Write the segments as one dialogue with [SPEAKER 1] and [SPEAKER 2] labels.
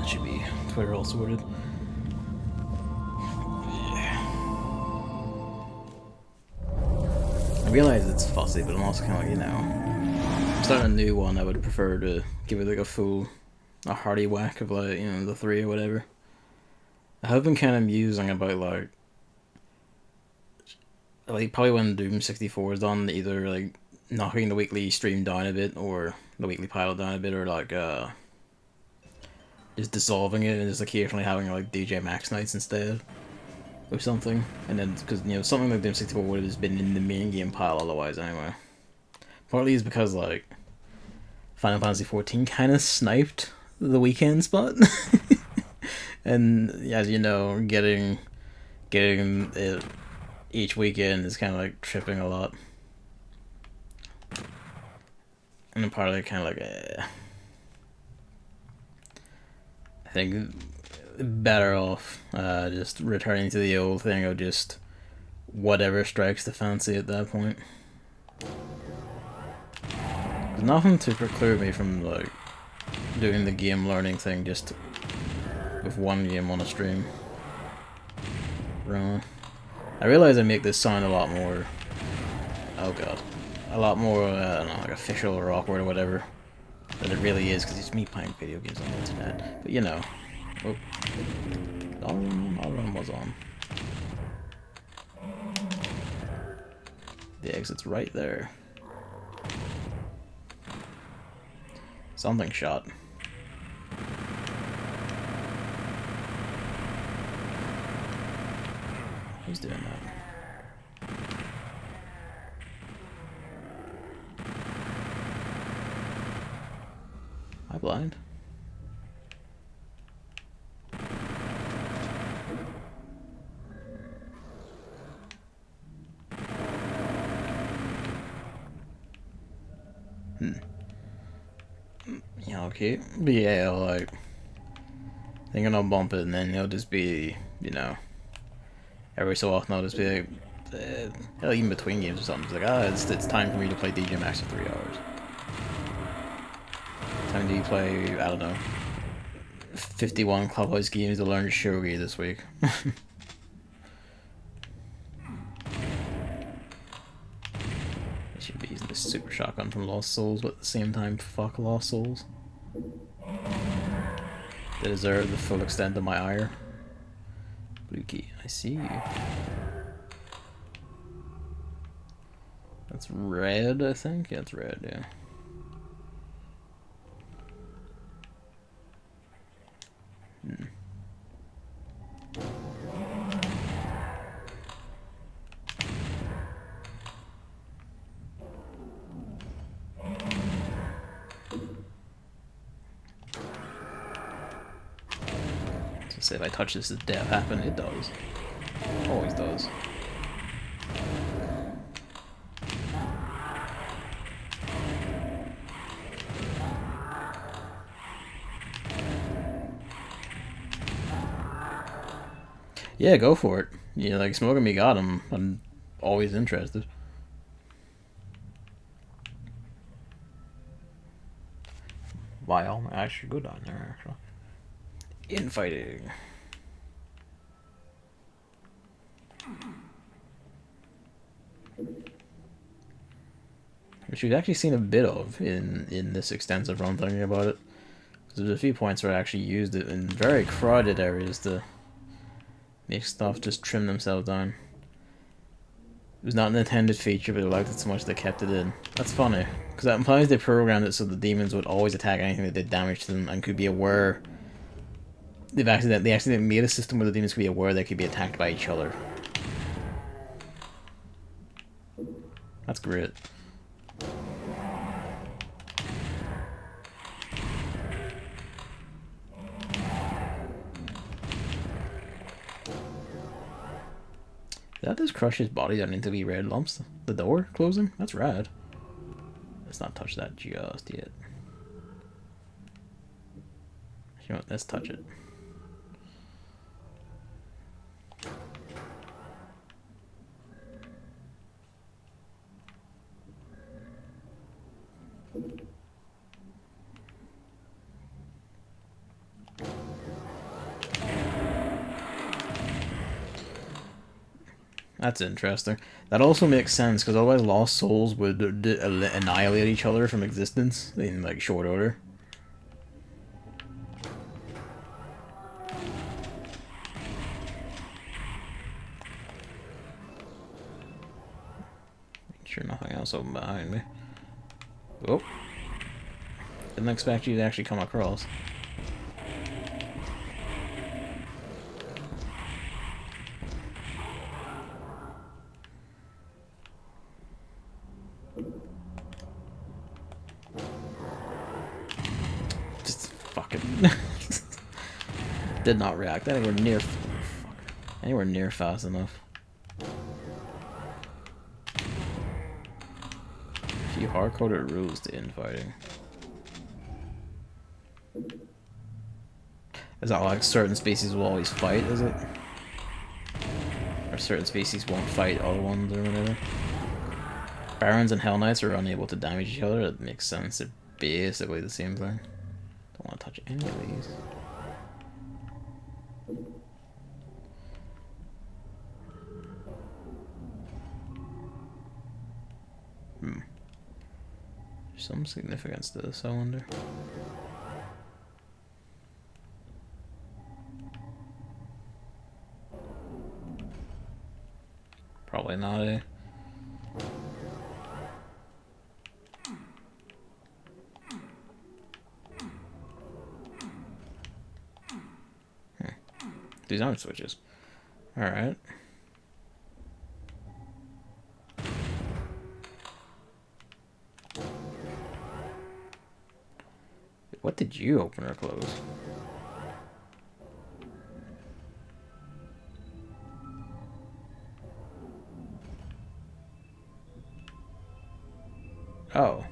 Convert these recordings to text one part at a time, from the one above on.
[SPEAKER 1] should be Twitter all sorted. I realize it's fussy, but I'm also kind of like, you know, starting a new one, I would prefer to give it like a hearty whack of like, you know, the 3 or whatever. I have been kind of musing about like probably when Doom 64 is done, either like knocking the weekly stream down a bit or the weekly pileup down a bit, or like just dissolving it and just occasionally having like DJ Max nights instead or something. And then because you know something like Doom 64 would have just been in the main game pile otherwise anyway. Partly is because like Final Fantasy 14 kind of sniped the weekend spot, and as you know, getting it each weekend is kind of like tripping a lot. And then partly kind of like, I think better off just returning to the old thing of just whatever strikes the fancy at that point. There's nothing to preclude me from like doing the game learning thing just with one game on a stream. Really. I realize I make this sound a lot more, oh god, a lot more, I don't know, like official or awkward or whatever than it really is, because it's me playing video games on the internet. But you know, oh, all run was on. The exit's right there. Something shot. Who's doing that? Am I blind? Yeah, okay. But yeah, like, thinking I'll bump it and then it'll just be, you know, every so often I'll just be like, hell, even between games or something, it's like, it's time for me to play DJ Max for 3 hours. Time to play, I don't know, 51 Clubhouse games to learn Shogi this week. I should be using this super shotgun from Lost Souls, but at the same time, fuck Lost Souls. They deserve the full extent of my ire. Blue key, I see you. That's red, I think? Yeah, it's red, yeah. So say if I touch this, does death happen? It does. Always does. Yeah, go for it. Yeah, like smoking me got him. I'm always interested. Wow, actually good on there, actually. Infighting. Which we've actually seen a bit of in this extensive run, thinking about it. There's a few points where I actually used it in very crowded areas to make stuff just trim themselves down. It was not an intended feature, but I liked it so much they kept it in. That's funny, because that implies they programmed it so the demons would always attack anything that did damage to them and could be aware. They accidentally made a system where the demons could be aware they could be attacked by each other. That's great. Did that just crush his body down into wee red lumps? The door closing? That's rad. Let's not touch that just yet. You know what? Let's touch it. That's interesting. That also makes sense, because otherwise lost souls would annihilate each other from existence in, like, short order. Make sure nothing else open behind me. Oh. Didn't expect you to actually come across. Just fucking did not react anywhere near fast enough. A few hard-coded rules to infighting. Is that like certain species will always fight, is it? Or certain species won't fight other ones or whatever? Barons and Hell Knights are unable to damage each other. That makes sense. They're basically the same thing. Don't want to touch any of these. There's some significance to this, I wonder. Probably not, eh? These aren't switches. Alright. What did you open or close? Oh.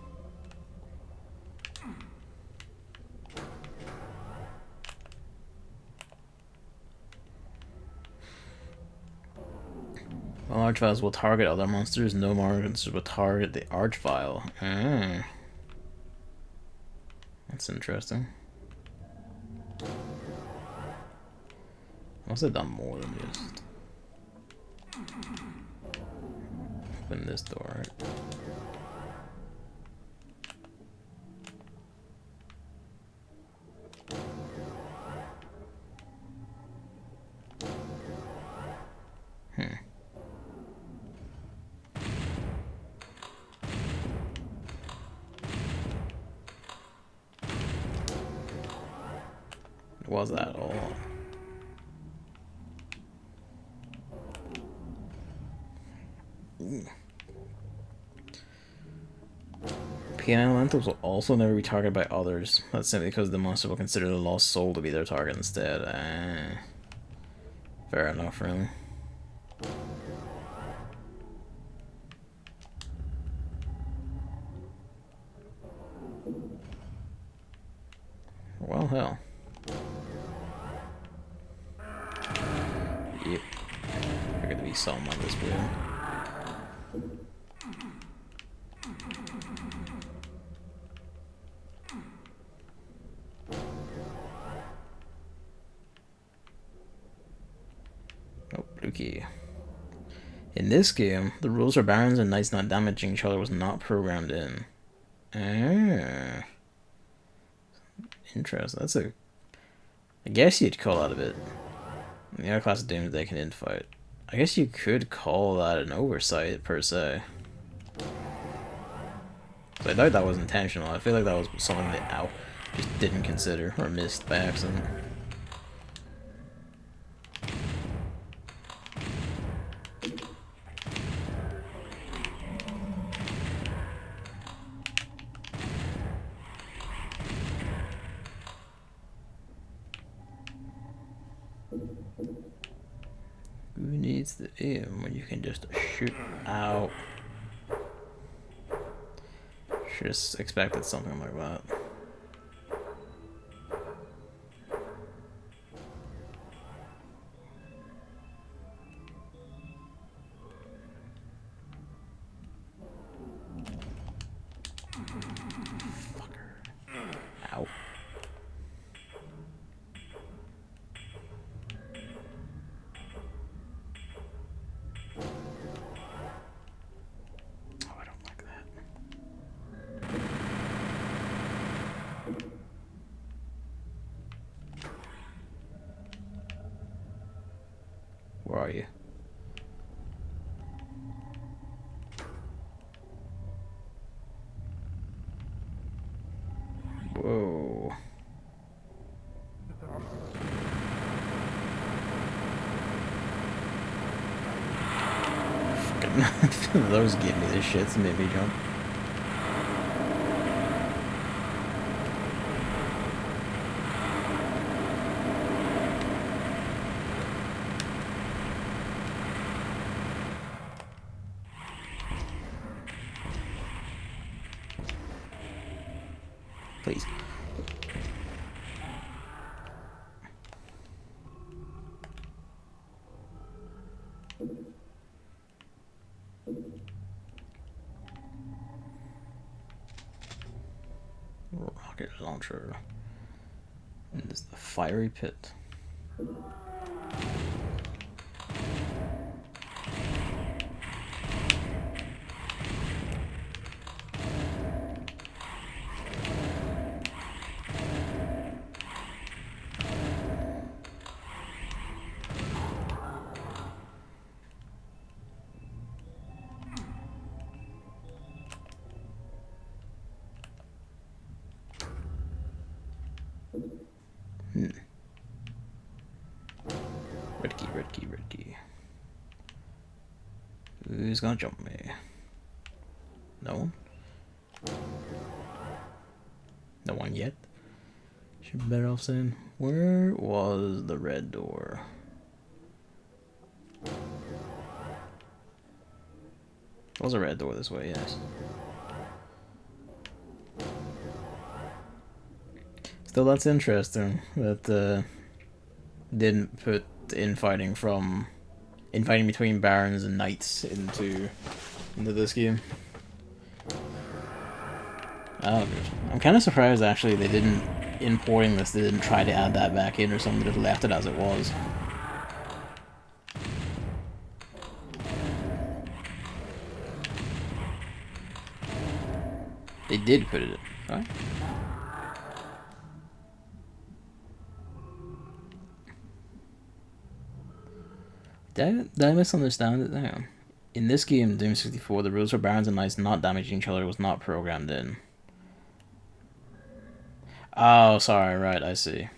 [SPEAKER 1] Well, archviles will target other monsters. No monsters will target the archvile. That's interesting. Must have done more than just open this door, right? Was that all? Piano elementals will also never be targeted by others. That's simply because the monster will consider the lost soul to be their target instead. Fair enough, really. Well, hell. Yep. Figured to be something like this weird. Oh, blue key. In this game, the rules for barons and knights not damaging each other was not programmed in. Interesting. That's a... I guess you'd call that a bit... In the other class of dooms, they can infight. I guess you could call that an oversight, per se. So I doubt that was intentional. I feel like that was something that Al just didn't consider, or missed by accident. Who needs the aim when you can just shoot out? Should have expected something like that. Fucker. Ow. Where are you? Whoa. Fucking those give me the shits and made me jump. Please. Rocket launcher. And this is the fiery pit. Red key, red key, red key. Who's gonna jump me? No one? No one yet? Should be better off saying, where was the red door? There was a red door this way, yes. Still, that's interesting that didn't put infighting between barons and knights into this game. Oh, good. I'm kind of surprised actually they didn't, importing this, they didn't try to add that back in or something, just left it as it was. They did put it in, right? Did I misunderstand it? Hang on. In this game, Doom 64, the rules for barons and knights not damaging each other was not programmed in. Oh, sorry, right, I see.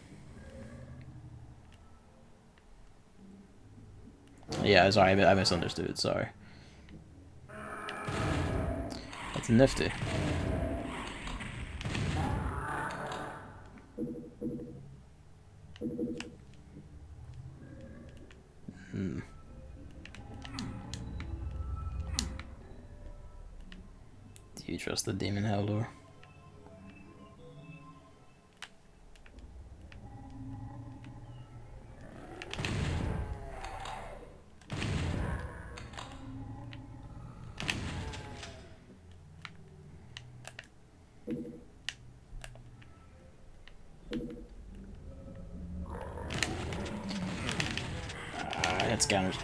[SPEAKER 1] Yeah, sorry, I misunderstood, sorry. That's nifty. Hmm. Do you trust the demon Haldor? Hit scanners.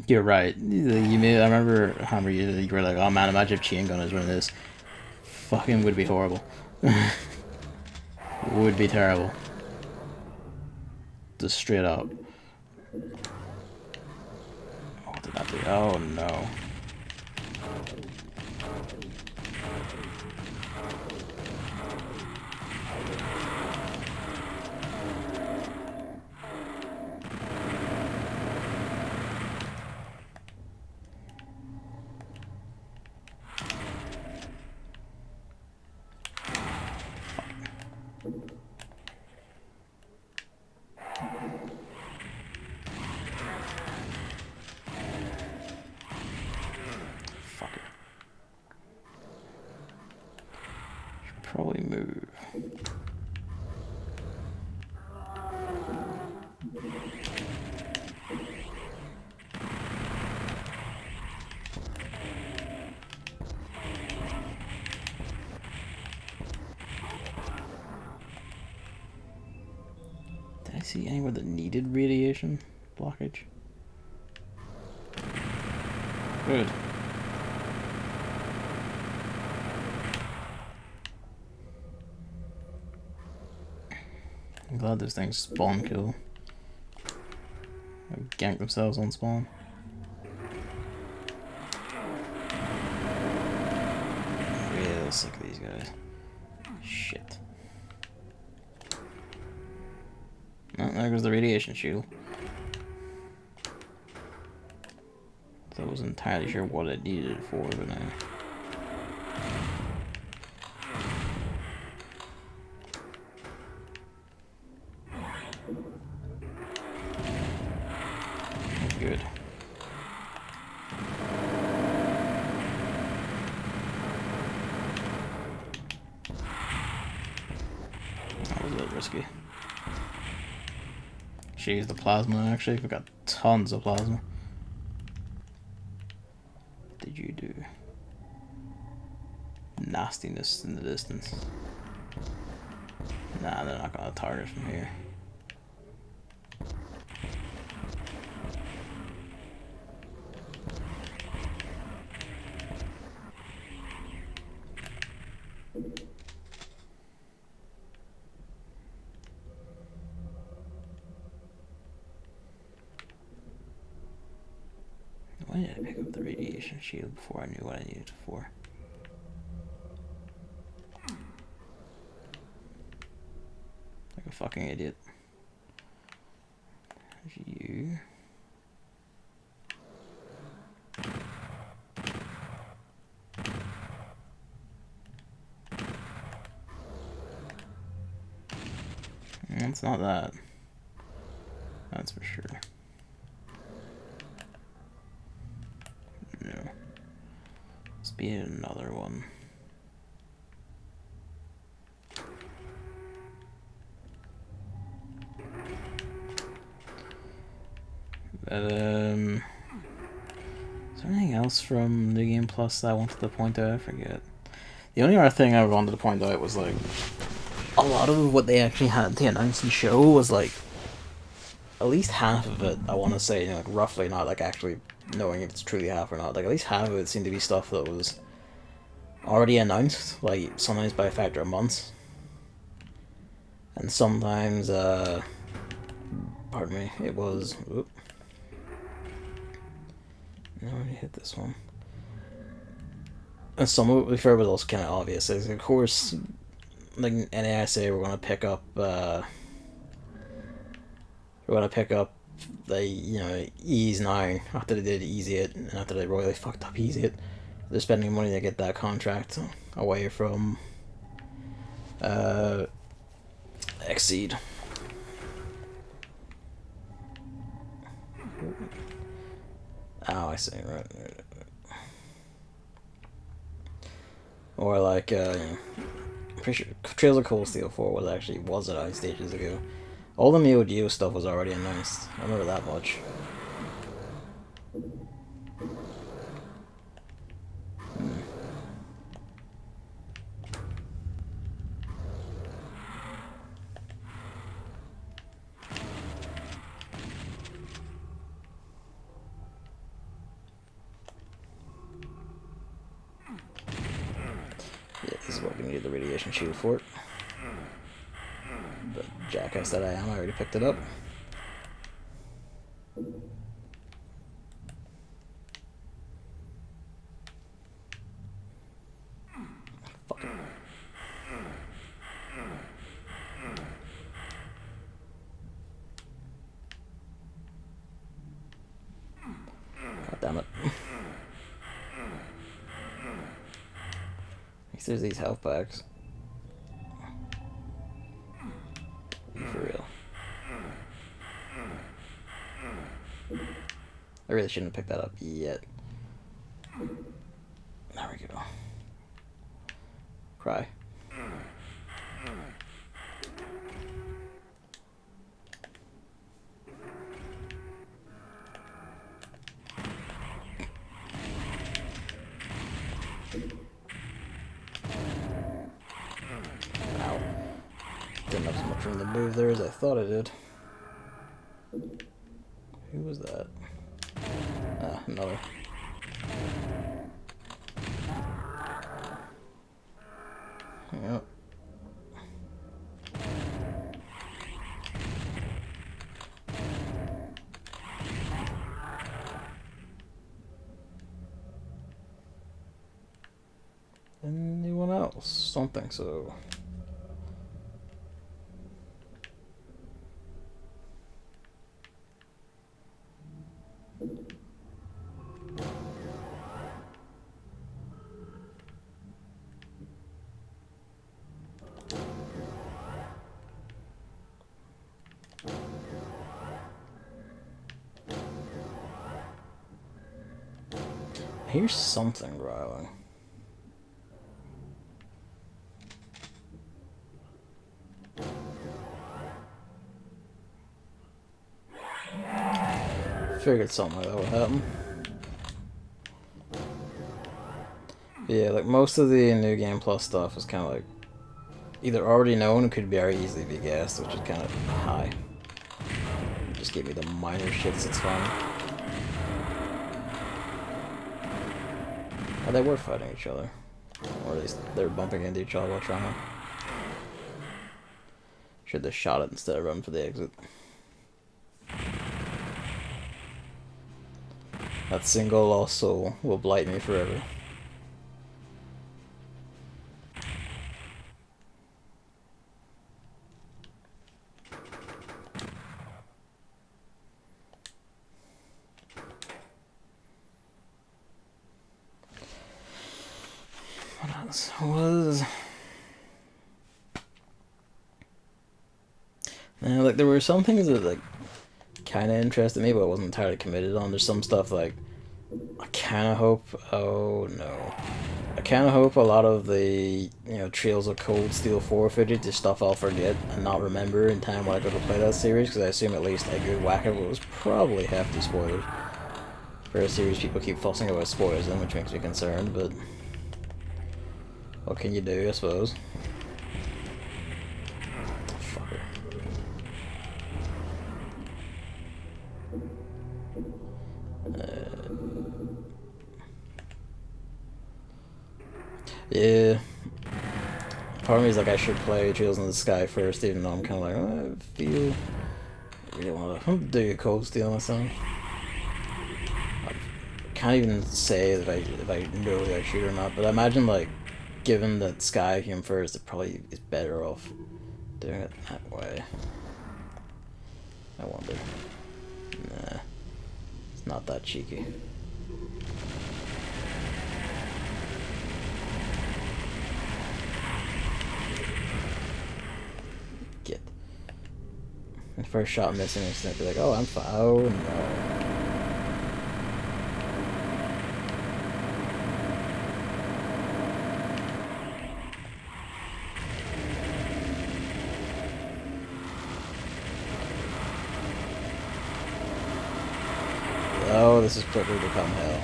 [SPEAKER 1] You're right. I remember you were like, oh man, imagine if Chain Gunners running this. Fucking would be horrible. Would be terrible. Just straight up. What did that do? Oh no. Probably move. Did I see anywhere that needed radiation? blockage. Good. I'm glad those things spawn kill. They gank themselves on spawn. Real sick of these guys. Shit. Oh, there goes the radiation shield. So I wasn't entirely sure what it needed it for, but now. Good. That was a bit risky. Should use the plasma actually. We've got tons of plasma. What did you do? Nastiness in the distance. Nah, they're not gonna target from here. Why did I pick up the radiation shield before I knew what I needed it for? Like a fucking idiot. You. It's not that. That's for sure. No. Must be another one. But, is there anything else from New Game Plus that I wanted to point out? I forget. The only other thing I wanted to point out was, like, a lot of what they actually had to announce and show was, like, at least half of it, I want to say, you know, like, roughly, not, like, actually knowing if it's truly half or not. Like, at least half of it seemed to be stuff that was already announced, like, sometimes by a factor of months. And sometimes, pardon me, it was, whoop. No, I hit this one. And some of it, fair, was also kind of obvious. Like, of course, like NAISA, we're going to pick up, the, you know, Ease 9, after they did Easy It, and after they royally fucked up Easy It. They're spending money to get that contract away from, Exceed. Oh, I see, right. Or like, you know, pretty sure Trails of Cold Steel 4 was announced ages ago. All the Neo Geo stuff was already announced. I remember that much. Yeah, this is what we need the radiation shield for. But jackass that I am, I already picked it up. Fuck it. God damn it. At least there's these health packs. For real. I really shouldn't have picked that up yet. There we go. Cry. Ow. Didn't have so much room to move there as I thought I did. Who was that? Ah, another. Yep. Anyone else? Don't think so. Here's something growling. Figured something like that would happen. But yeah, like most of the New Game Plus stuff is kind of like either already known or could very easily be guessed, which is kind of high. Just give me the minor shits, it's fine. Oh, they were fighting each other. Or at least they were bumping into each other while trying to... Should have shot it instead of run for the exit. That single lost soul will blight me forever. What else was... like there were some things that like kind of interested me, but I wasn't entirely committed on. There's some stuff like I kind of hope. Oh no, I kind of hope a lot of the Trails of Cold Steel 4 footage is stuff I'll forget and not remember in time when I go to play that series, because I assume at least a good whack of it was probably hefty spoilers. For a series people keep fussing about spoilers in, which makes me concerned, but what can you do, I suppose. Yeah. Part of me is like I should play Trails in the Sky first, even though I'm kind of like, oh, I feel... I really want to do Cold Steel myself. I can't even say if I know if I should or not, but I imagine, like, given that Sky came first, it probably is better off doing it that way. I wonder. Nah. It's not that cheeky. The first shot missing, it's gonna be like, oh, I'm fine. Oh no. Oh, this is quickly become hell.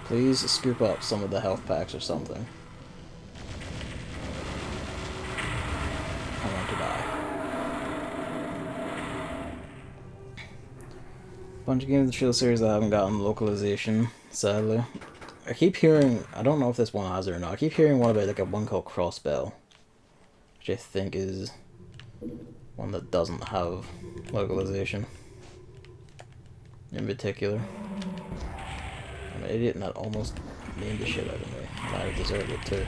[SPEAKER 1] Please scoop up some of the health packs or something. I want to die. Bunch of games in the Shield series that I haven't gotten localization, sadly. I keep hearing, I don't know if this one has it or not, I keep hearing one about like one called Crossbell, which I think is one that doesn't have localization in particular. I'm an idiot and that almost named the shit out of me. I deserve it too.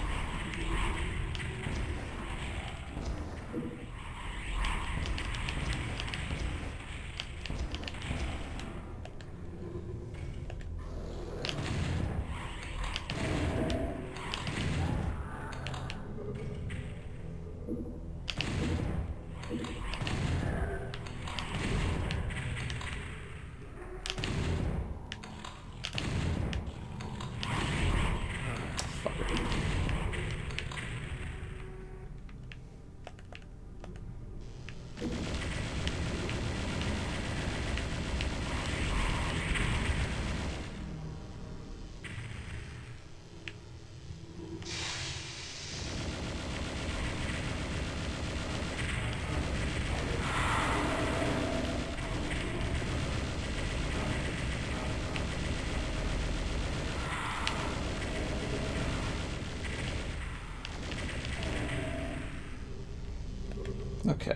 [SPEAKER 1] Okay.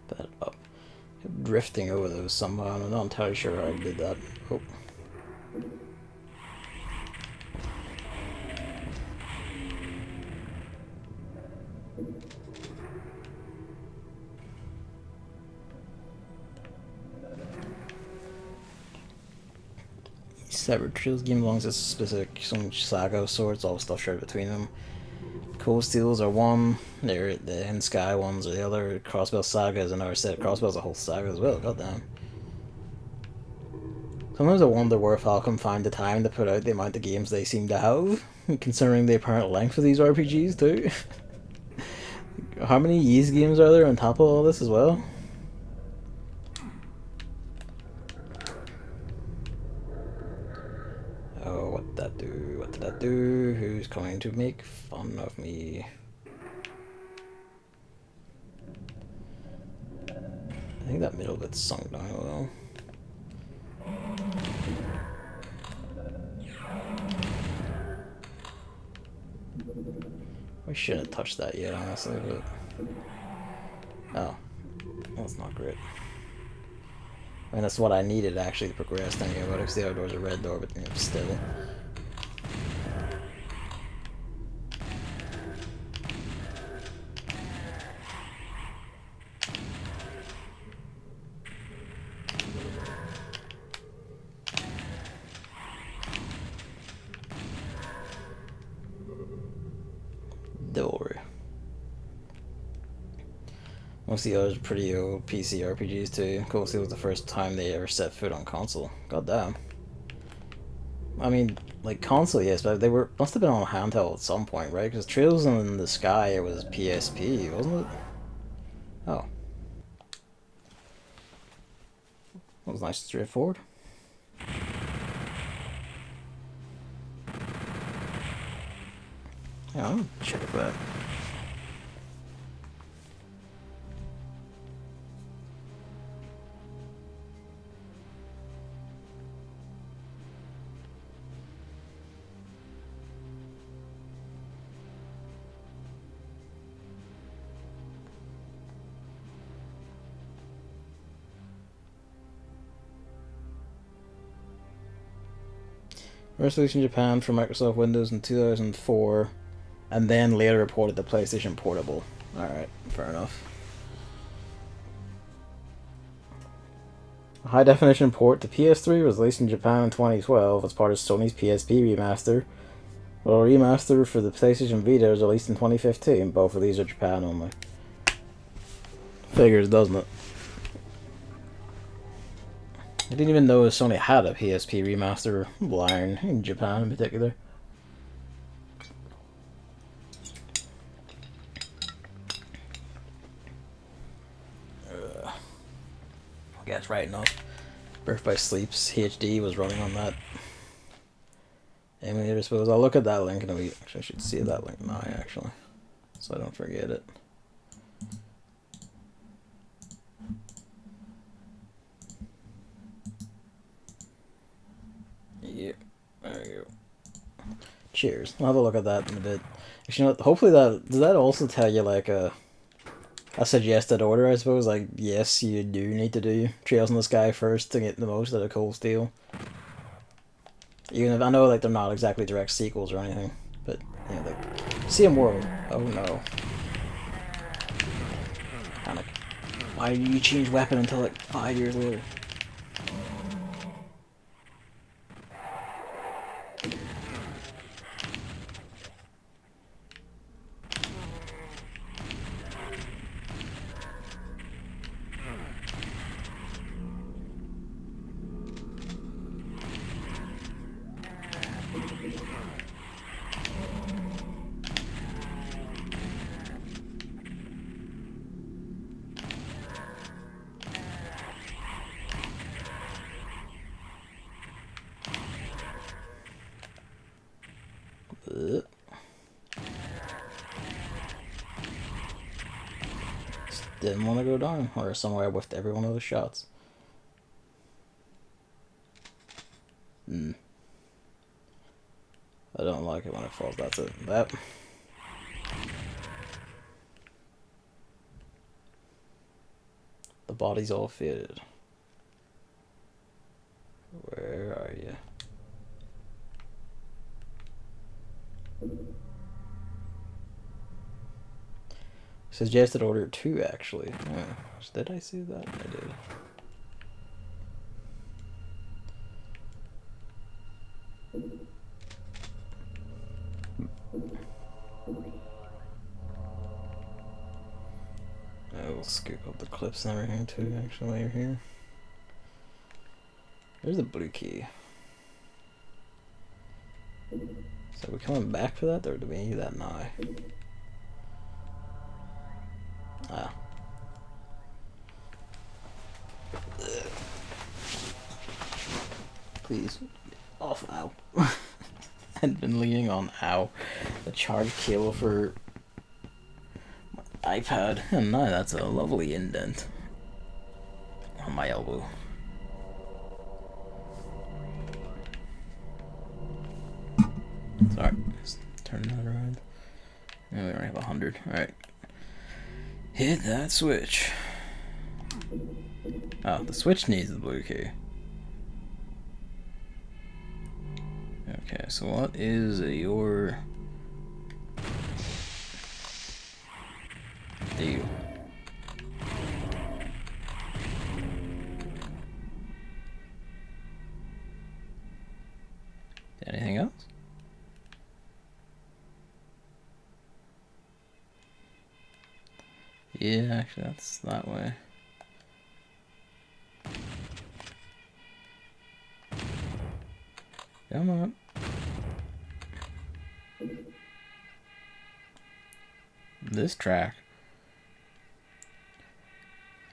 [SPEAKER 1] That up. Drifting over those somehow. I'm not entirely sure how I did that. Oh. Severed Trails game belongs to specific some saga of sorts, all stuff shared between them. Cold Steels are one, the End Sky ones are the other, Crossbell Saga is another set. Crossbell's a whole saga as well, goddamn. Sometimes I wonder where Falcom find the time to put out the amount of games they seem to have, considering the apparent length of these RPGs too. How many Ys games are there on top of all this as well? Oh, what did that do? What did that do? Who's going to make fun of me? I think that middle bit's sunk down a little. We shouldn't have touched that yet, honestly, but... Oh. That's not great. I mean, that's what I needed, actually, to progress, thinking about it, because the other door's a red door, but, you know, still. Door. Most of the others are pretty old PC RPGs too. Cold Steel was the first time they ever set foot on console. God damn. I mean, like console, yes, but they must have been on handheld at some point, right? Because Trails in the Sky it was PSP, wasn't it? Oh, that was nice and straightforward. Yeah, I'll check that. First released in Japan for Microsoft Windows in 2004, and then later reported to PlayStation Portable. Alright, fair enough. A high-definition port to PS3 was released in Japan in 2012 as part of Sony's PSP remaster, while a remaster for the PlayStation Vita was released in 2015. Both of these are Japan only. Figures, doesn't it? I didn't even know Sony had a PSP remaster line in Japan in particular. I guess right enough. Birth by Sleep's HD was running on that emulator, I suppose. I'll look at that link and actually I should see that link now, actually, so I don't forget it. Yeah, there you go. Cheers. I'll have a look at that in a bit. Actually, you know, hopefully does that also tell you like a suggested order, I suppose? Like, yes, you do need to do Trails in the Sky first to get the most out of Cold Steel. Even if I know like they're not exactly direct sequels or anything, but yeah, like Same World. Oh no. Panic. Why did you change weapon until like 5 years later? Just didn't want to go down, or somewhere with every one of those shots. I don't like it when it falls. That's it. That. The body's all fitted. Where are you? Suggested order 2, actually. Oh, did I see that? I did. I'll scoop up the clips and everything too, actually, while you're here. There's the blue key. So are we coming back for that, or do we need that now? Ah. Please. Off, ow. I'd been leaning on, ow, the charge cable for my iPad, and now that's a lovely indent on my elbow. Sorry, just turn that around. No, we only have 100. Alright. Hit that switch. Oh, the switch needs the blue key. Okay, so what is your deal? Anything else? Yeah, actually that's that way. Come on. This track.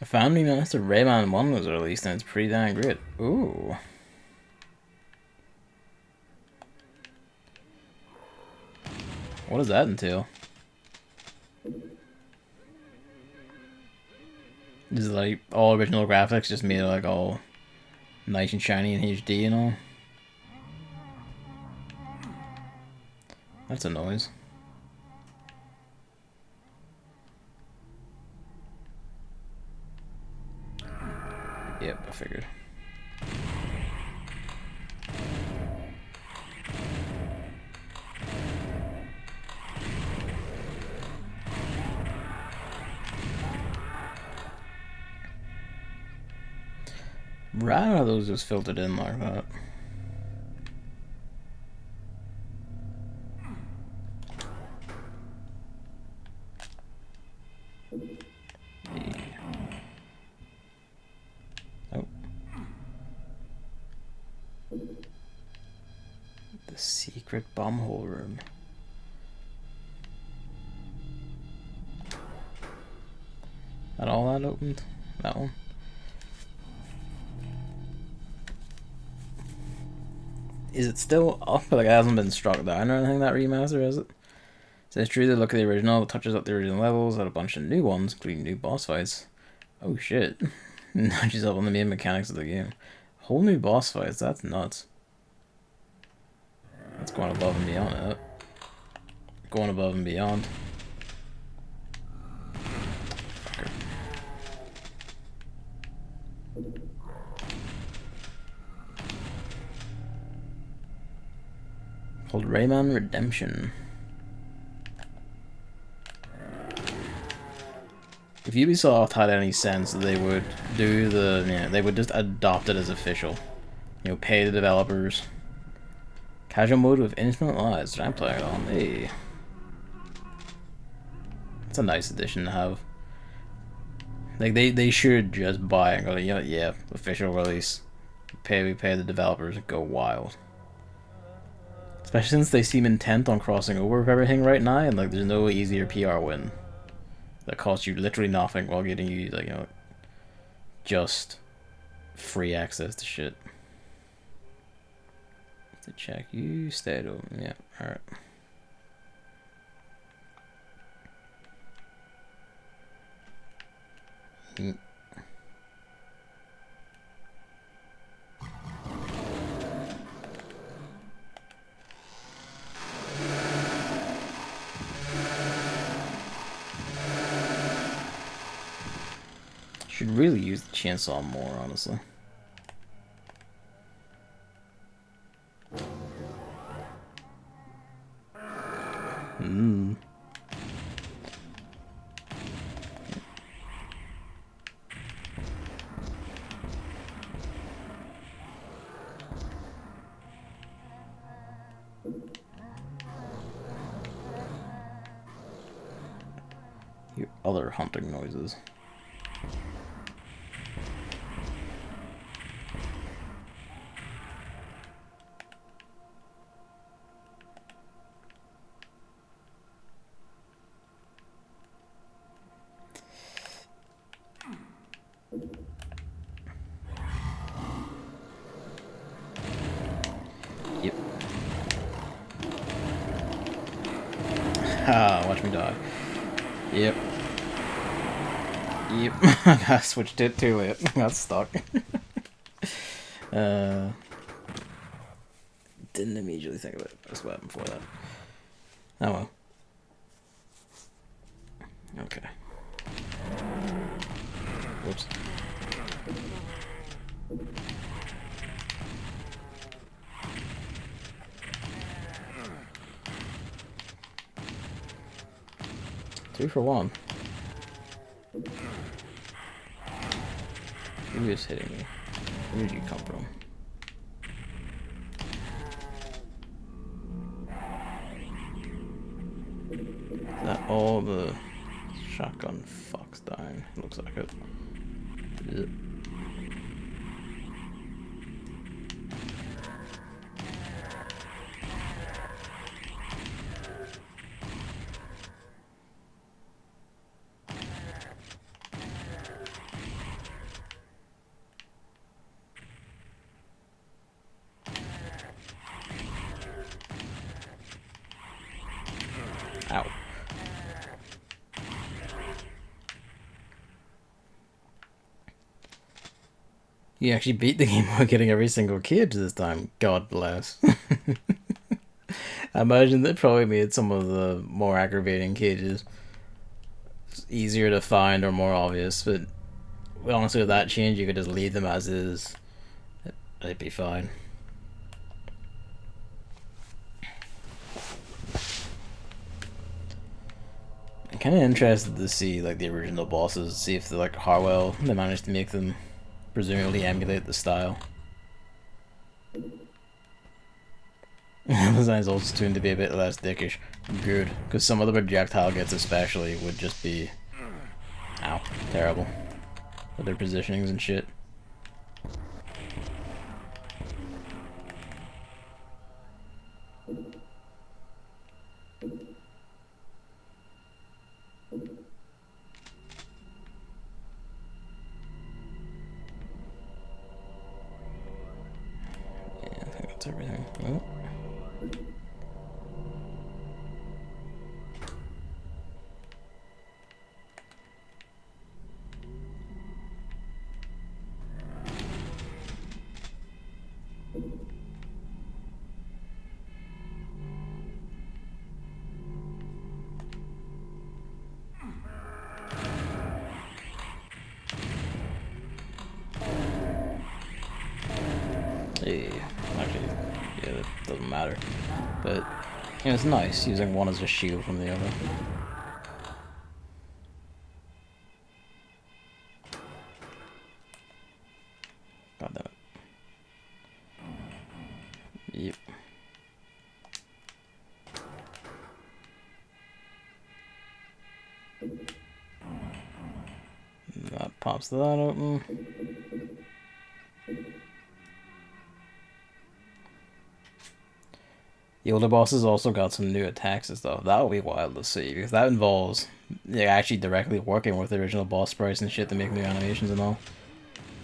[SPEAKER 1] I found Remaster Rayman 1 was released and it's pretty damn great. Ooh. What does that entail? Is it like all original graphics just made like all nice and shiny in HD and all? That's a noise. Yep, I figured. Right, how those just filtered in like that. Oh. The secret bomb hole room. That all that opened? That one? Is it still up? Like it hasn't been struck down or anything, that remaster, is it? So it's true, they look at the original, it touches up the original levels, had a bunch of new ones, including new boss fights. Oh shit. Nudges up on the main mechanics of the game. Whole new boss fights, that's nuts. That's going above and beyond it. Going above and beyond. Fucker. Called Rayman Redemption. If Ubisoft had any sense, they would do the, they would just adopt it as official. You know, pay the developers. Casual mode with infinite lives that I'm playing on. Hey. It's a nice addition to have. Like, they should just buy it and go, yeah, official release. We pay the developers and go wild. Especially since they seem intent on crossing over with everything right now, and like there's no easier PR win that costs you literally nothing while getting you, like, just free access to shit. To check, you stayed open. Yeah, alright. Should really use the chainsaw more, honestly. Your other hunting noises. Yep. Ah, watch me die. Yep. Yep. I switched it too late. I got stuck. Didn't immediately think of it. That's what happened before that. Oh well. Okay. Whoops. Two for one. Who is hitting me? Where did you come from? Is that all the shotgun fucks dying? Looks like it. Yep. Ow. You actually beat the game by getting every single cage this time. God bless. I imagine they probably made some of the more aggravating cages easier to find or more obvious, but honestly with that change you could just leave them as is. It'd be fine. I'm kind of interested to see like the original bosses, see if they're like how well they managed to make them presumably emulate the style. Design's also tuned to be a bit less dickish. Good, because some of the projectile gets especially would just be, ow, terrible. With their positionings and shit. Yeah, I think that's everything. Oh. Hey, actually, yeah, that doesn't matter. But, you know, it's nice using one as a shield from the other. God damn it. Yep. That pops that open. The older bosses also got some new attacks and stuff. That'll be wild to see, because that involves actually directly working with the original boss sprites and shit to make new animations and all.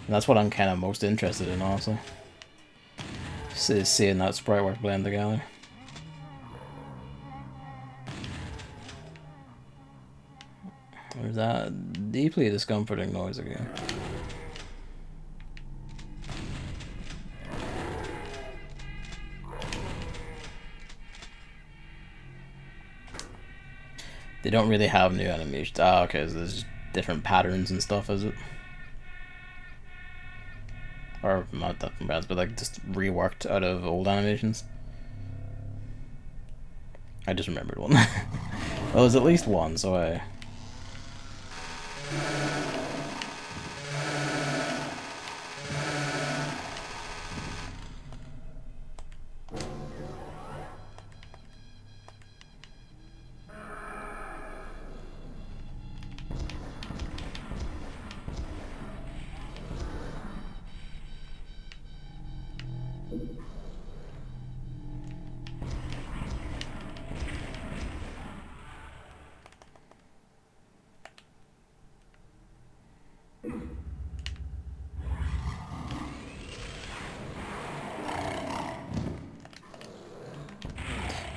[SPEAKER 1] And that's what I'm kind of most interested in, also. Seeing that sprite work blend together. There's that deeply discomforting noise again. They don't really have new animations. Ah, okay, so there's different patterns and stuff, is it? Or not that from brands, but like just reworked out of old animations. I just remembered one. Well, there's at least one, so I...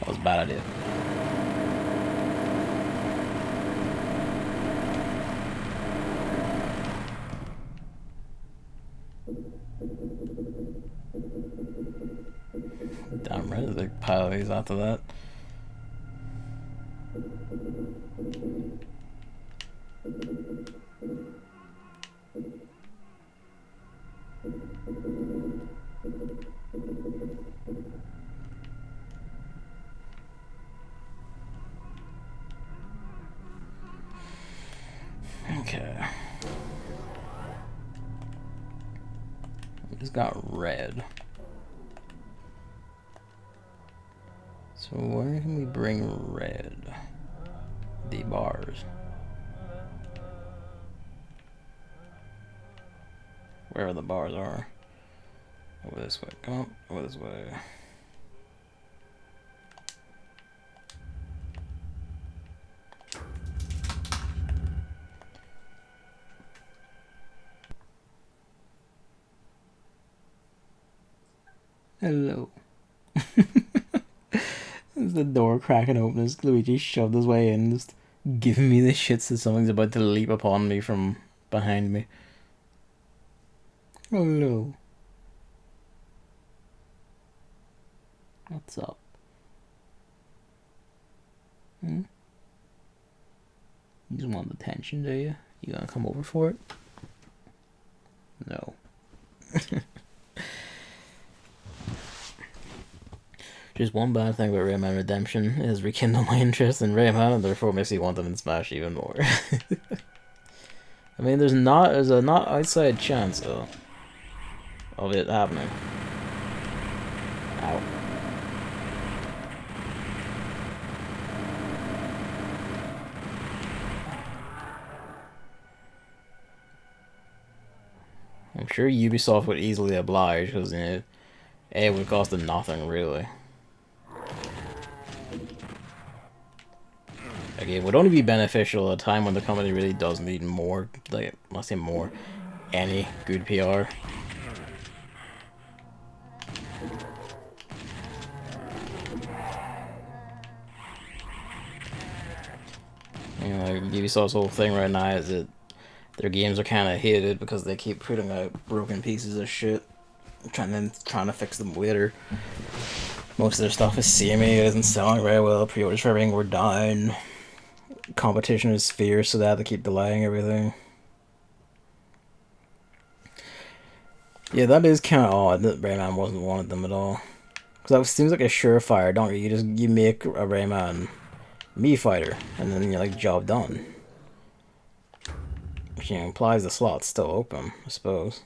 [SPEAKER 1] That was a bad idea. Damn right, there's a pile of these after that. Okay. We just got red. So where can we bring red? The bars. Wherever the bars are. Over this way. Come on, over this way. Hello. There's the door cracking open as Luigi shoved his way in, just giving me the shits that something's about to leap upon me from behind me. Hello. What's up? You just want attention, do you? You gonna come over for it? No. Just one bad thing about Rayman Redemption is rekindle my interest in Rayman, and therefore makes me want them in Smash even more. I mean, there's a not outside chance though of it happening. Ow. I'm sure Ubisoft would easily oblige, because it would cost them nothing really. Like, it would only be beneficial at a time when the company really does need more, like, let's say more, any good PR. You know, like, Ubisoft's whole thing right now is that their games are kind of hated because they keep putting out broken pieces of shit, trying to fix them later. Most of their stuff is samey, it isn't selling very well, pre-orders for everything were down. Competition is fierce, so they have to keep delaying everything. Yeah, that is kind of odd that Rayman wasn't one of them at all. Because that seems like a surefire, don't you? You make a Rayman Mii fighter, and then you're like, job done. Which, you know, implies the slot's still open, I suppose.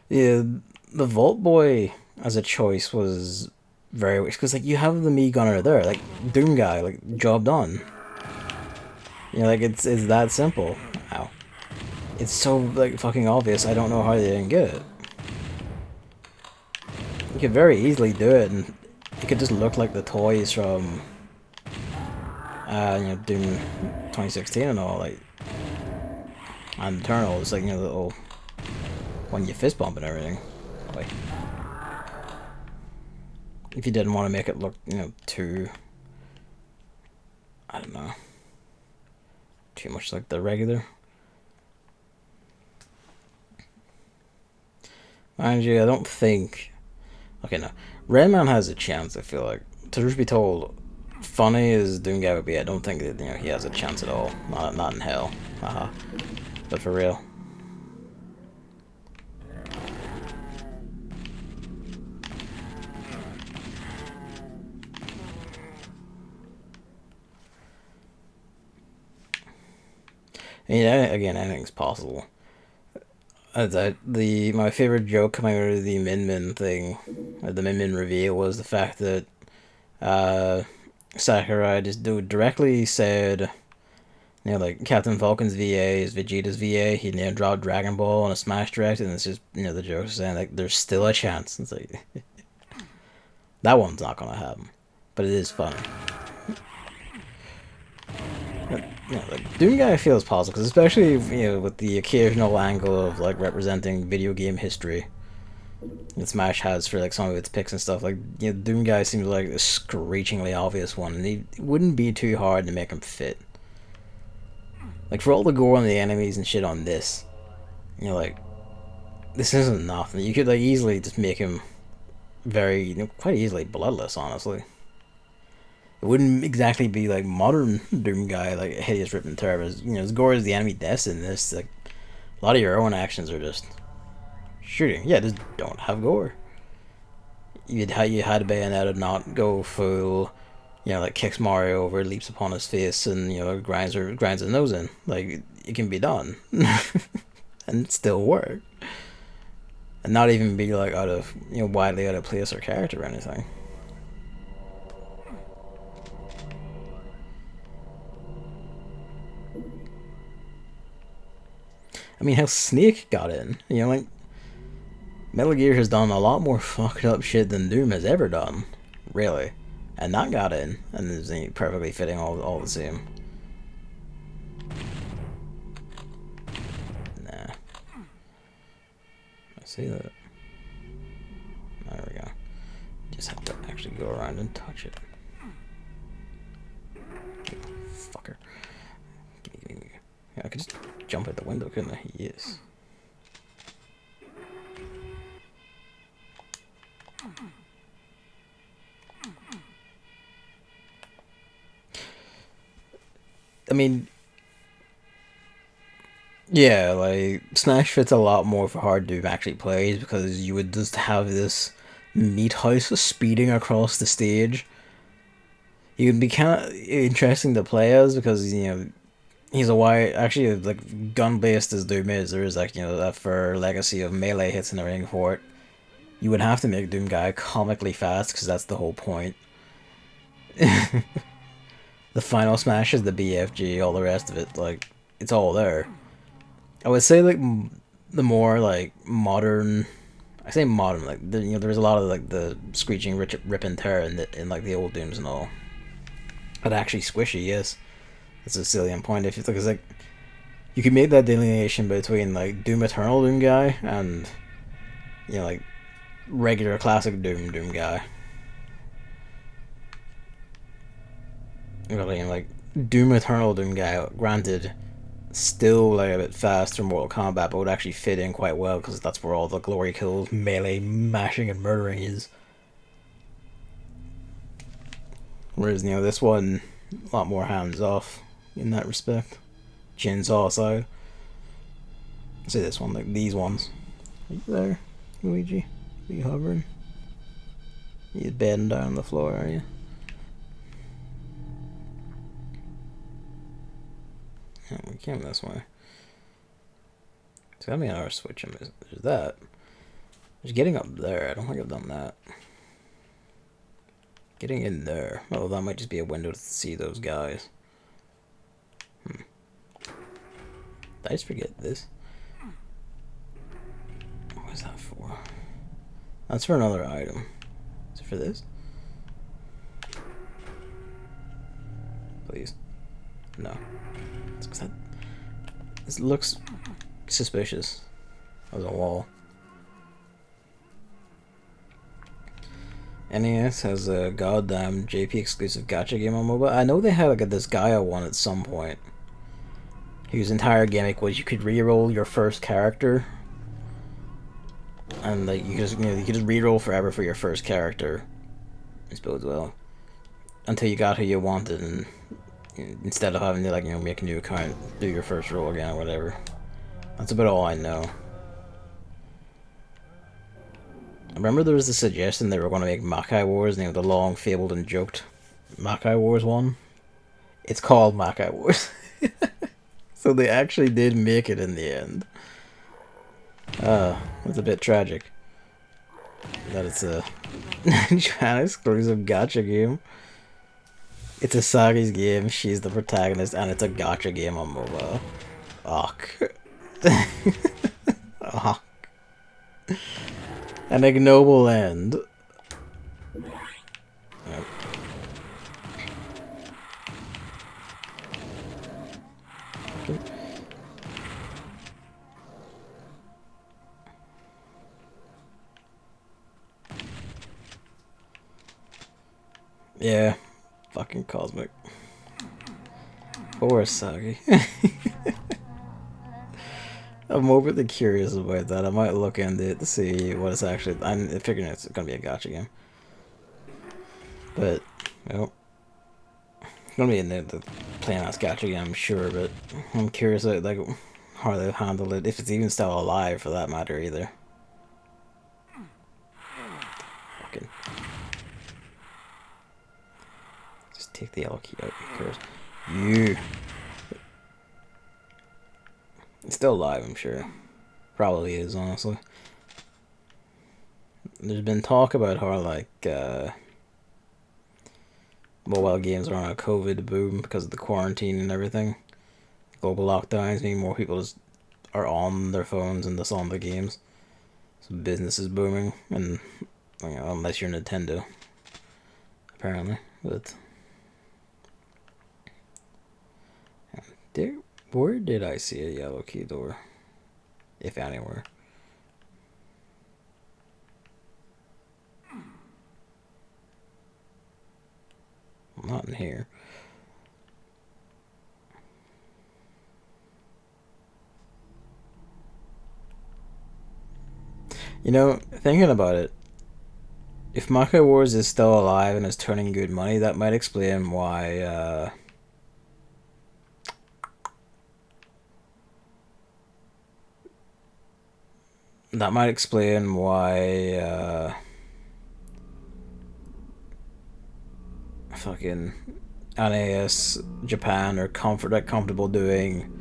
[SPEAKER 1] Yeah, the Vault Boy as a choice was very weird, because like you have the Mii Gunner there, like Doom Guy, like job done. You know, like it's that simple. Ow. It's so like fucking obvious. I don't know how they didn't get it. You could very easily do it, and it could just look like the toys from, you know, Doom 2016 and all, like, and Eternal. It's like, you know, the little when you fist bump and everything. Like, if you didn't want to make it look, you know, too, I don't know, too much like the regular. Mind you, I don't think. Okay, no. Rayman has a chance, I feel like. Truth be told, funny as Doom Guy would be, I don't think that, he has a chance at all. Not in hell. But for real. Again, anything's possible. My favorite joke coming out of the Min Min thing, the Min Min reveal, was the fact that Sakurai just directly said, like Captain Falcon's VA is Vegeta's VA. He dropped Dragon Ball on a Smash Direct, and it's just the joke saying like there's still a chance. It's like that one's not gonna happen, but it is funny. Like Doom Guy feels positive, because especially with the occasional angle of like representing video game history that Smash has for like some of its picks and stuff. Like Doom Guy seems like a screechingly obvious one, and it wouldn't be too hard to make him fit. Like for all the gore on the enemies and shit on this, like this isn't nothing. You could like easily just make him very quite easily bloodless, honestly. It wouldn't exactly be like modern Doom Guy, like hideous rip and tear, but as gore as the enemy deaths in this, like a lot of your own actions are just shooting. Yeah, just don't have gore. You had Bayonetta not go full, like kicks Mario over, leaps upon his face, and grinds his nose in. Like it can be done, and still work, and not even be like out of widely out of place or character or anything. I mean, how Snake got in. Like Metal Gear has done a lot more fucked up shit than Doom has ever done, really, and that got in, and is perfectly fitting all the same. Nah, I see that. There we go. Just have to actually go around and touch it. Fucker. Yeah, I could just jump out the window, couldn't I? Yes. I mean, yeah, like Smash fits a lot more for hard Doom actually plays, because you would just have this meat house speeding across the stage. He would be kind of interesting to play as, because he's a wide, actually, like gun based as Doom is. There is like that for legacy of melee hits and everything for it. You would have to make Doom Guy comically fast, because that's the whole point. The final smash is the BFG, all the rest of it, like it's all there. I would say like the more like modern, I say modern, like there's a lot of like the screeching rip and tear in like the old Dooms and all. But actually squishy, yes. That's a salient point. If you look, it's like you could make that delineation between like Doom Eternal Doom Guy and like regular classic Doom Guy. Really, like Doom Eternal Doom Guy, granted, still like a bit fast from Mortal Kombat, but would actually fit in quite well, because that's where all the glory kills, melee mashing and murdering is. Whereas this one, a lot more hands off in that respect. Chainsaw aside. Say this one, like these ones. Are you there, Luigi? Are you hovering? You're bedding down on the floor, are you? Yeah, we came this way. There's gotta be another switch. There's that. There's getting up there. I don't think I've done that. Getting in there. Oh, that might just be a window to see those guys. Did I just forget this? What is that for? That's for another item. Is it for this? Please. No. It's 'cause this looks suspicious. There's a wall. NES has a goddamn JP exclusive gacha game on mobile. I know they had like this Gaia one at some point, whose entire gimmick was you could re-roll your first character, and like you could just reroll forever for your first character. This bodes well. until you got who you wanted, and instead of having to like make a new account, do your first roll again or whatever. That's about all I know. I remember there was a suggestion they were going to make Makai Wars, the long fabled and joked Makai Wars one. It's called Makai Wars. So they actually did make it in the end. It's a bit tragic that it's a Japan exclusive gacha game. It's a Sagi's game, she's the protagonist, and it's a gacha game on mobile. Ugh. Ugh. An ignoble end. Yep. Yeah, fucking Cosmic. Poor Sagi. I'm overly curious about that. I might look into it to see what it's actually. I'm figuring it's gonna be a gacha game, but well, it's gonna be in the playing as gacha game, I'm sure. But I'm curious like how they handle it, if it's even still alive for that matter either. Fucking. Just take the L key out, of course. You. It's still alive, I'm sure. Probably is, honestly. There's been talk about how, like, mobile games are on a COVID boom because of the quarantine and everything. Global lockdowns mean more people just are on their phones and just on the games. So business is booming, and unless you're Nintendo, apparently. But where did I see a yellow key door, if anywhere? Not in here. Thinking about it, if Makai Wars is still alive and is turning good money, that might explain why, fucking NAS Japan are comfortable doing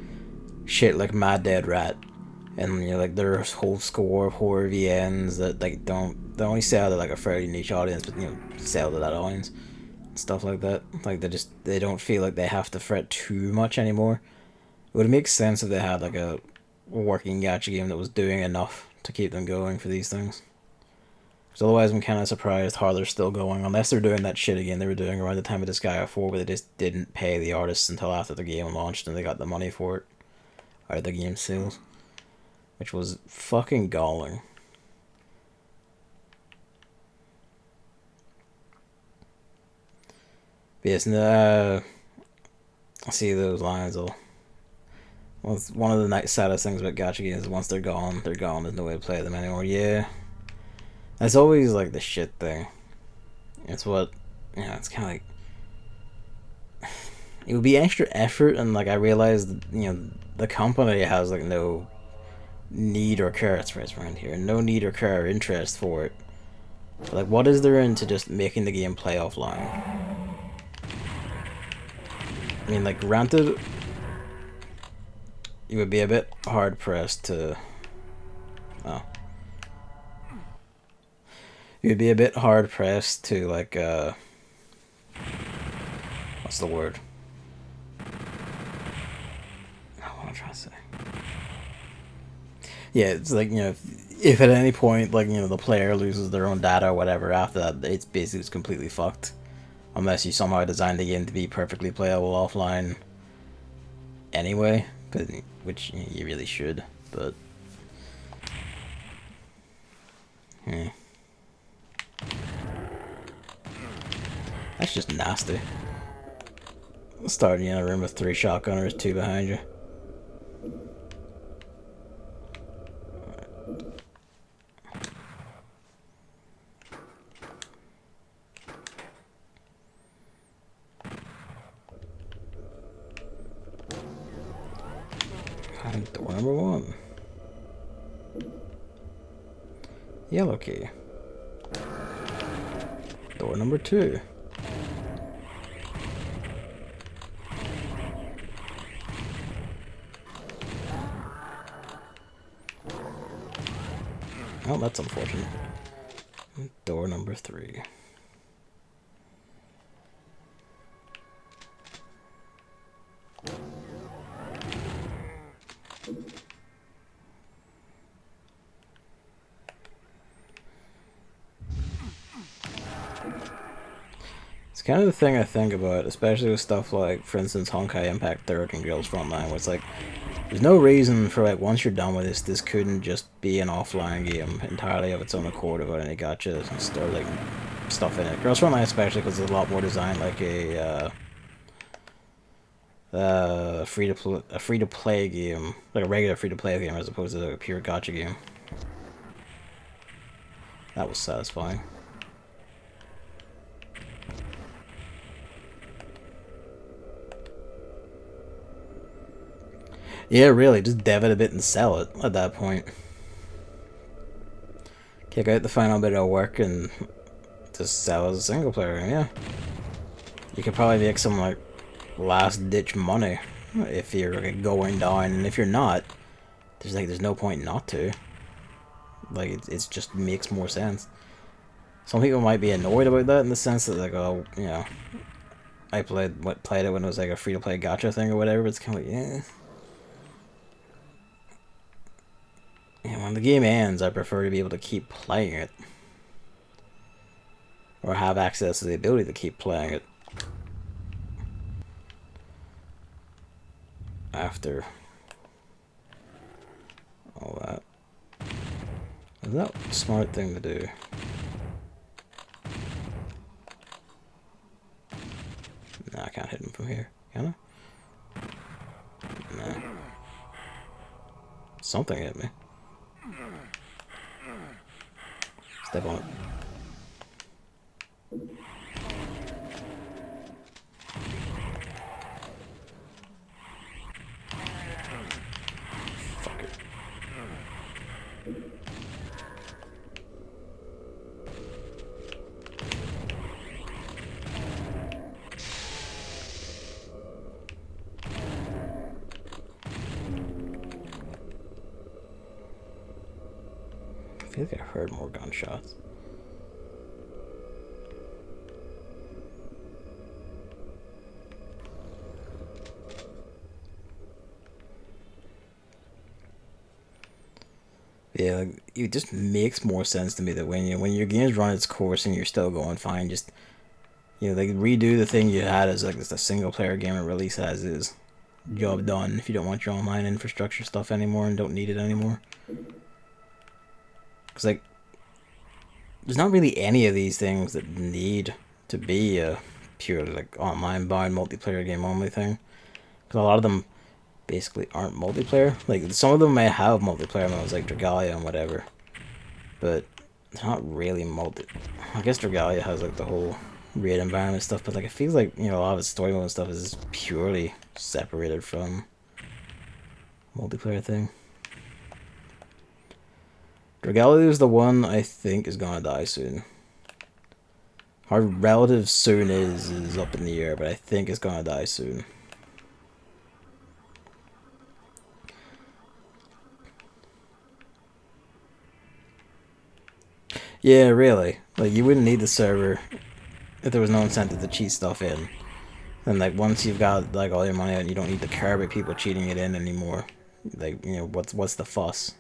[SPEAKER 1] shit like Mad Dead Rat, and like their whole score of horror VNs that like they only sell to like a fairly niche audience, but sell to that audience, stuff like that. Like they don't feel like they have to fret too much anymore. It would make sense if they had like a working gacha game that was doing enough to keep them going for these things. So otherwise, I'm kind of surprised how they're still going, unless they're doing that shit again they were doing around the time of Disgaea 4, where they just didn't pay the artists until after the game launched and they got the money for it out of the game sales, which was fucking galling. But yes, I see those lines. One of the saddest things about gacha games is once they're gone, they're gone. There's no way to play them anymore. Yeah. It's always like the shit thing. It's what, it's kind of like, it would be extra effort, and like I realized, the company has like no need or care. It's right around here. No need or care or interest for it. But, like, what is there into just making the game play offline? I mean, like, granted, you would be a bit hard pressed to. Oh. You'd be a bit hard pressed to, like, what's the word? What am I trying to say? Yeah, it's like, if at any point, like, the player loses their own data or whatever, after that, it's basically just completely fucked. Unless you somehow design the game to be perfectly playable offline anyway, which you really should, but. Yeah. That's just nasty. Starting in a room with 3 shotgunners, 2 behind you.
[SPEAKER 2] Yellow key. Door number 2. Oh, that's unfortunate. Door number 3. It's kind of the thing I think about, especially with stuff like, for instance, Honkai Impact 3rd and Girls Frontline, where it's like, there's no reason for, like, once you're done with this couldn't just be an offline game entirely of its own accord without any gotchas and like, stuff in it. Girls Frontline especially, because it's a lot more designed like a free-to-play game, like a regular free-to-play game as opposed to a pure gacha game. That was satisfying. Yeah, really, just dev it a bit and sell it at that point. Kick out the final bit of work and just sell as a single player, yeah. You could probably make some, like, last-ditch money if you're like, going down, and if you're not, there's no point not to. Like, it just makes more sense. Some people might be annoyed about that in the sense that, like, oh, you know, I played it when it was like a free-to-play gacha thing or whatever, but it's kind of like, yeah. And when the game ends, I prefer to be able to keep playing it. Or have access to the ability to keep playing it. After all that. Is that a smart thing to do? Nah, I can't hit him from here, can I? Nah. Something hit me. Step on it. Fuck it. I feel like I heard more gunshots. Yeah, like, it just makes more sense to me that when your game's run its course and you're still going fine, just like redo the thing you had as like just a single player game and release it as is. Job done. If you don't want your online infrastructure stuff anymore and don't need it anymore, because like there's not really any of these things that need to be a purely like online bound multiplayer game only thing. Because a lot of them basically aren't multiplayer. Like some of them may have multiplayer modes like Dragalia and whatever, but it's not really multi. I guess Dragalia has like the whole raid environment stuff, but like it feels like a lot of its story mode and stuff is purely separated from multiplayer thing. Dragalia is the one I think is gonna die soon. How relative soon is up in the air, but I think it's gonna die soon. Yeah, really. Like, you wouldn't need the server if there was no incentive to cheat stuff in. And, like, once you've got, like, all your money out, you don't need to care about people cheating it in anymore. Like, what's the fuss?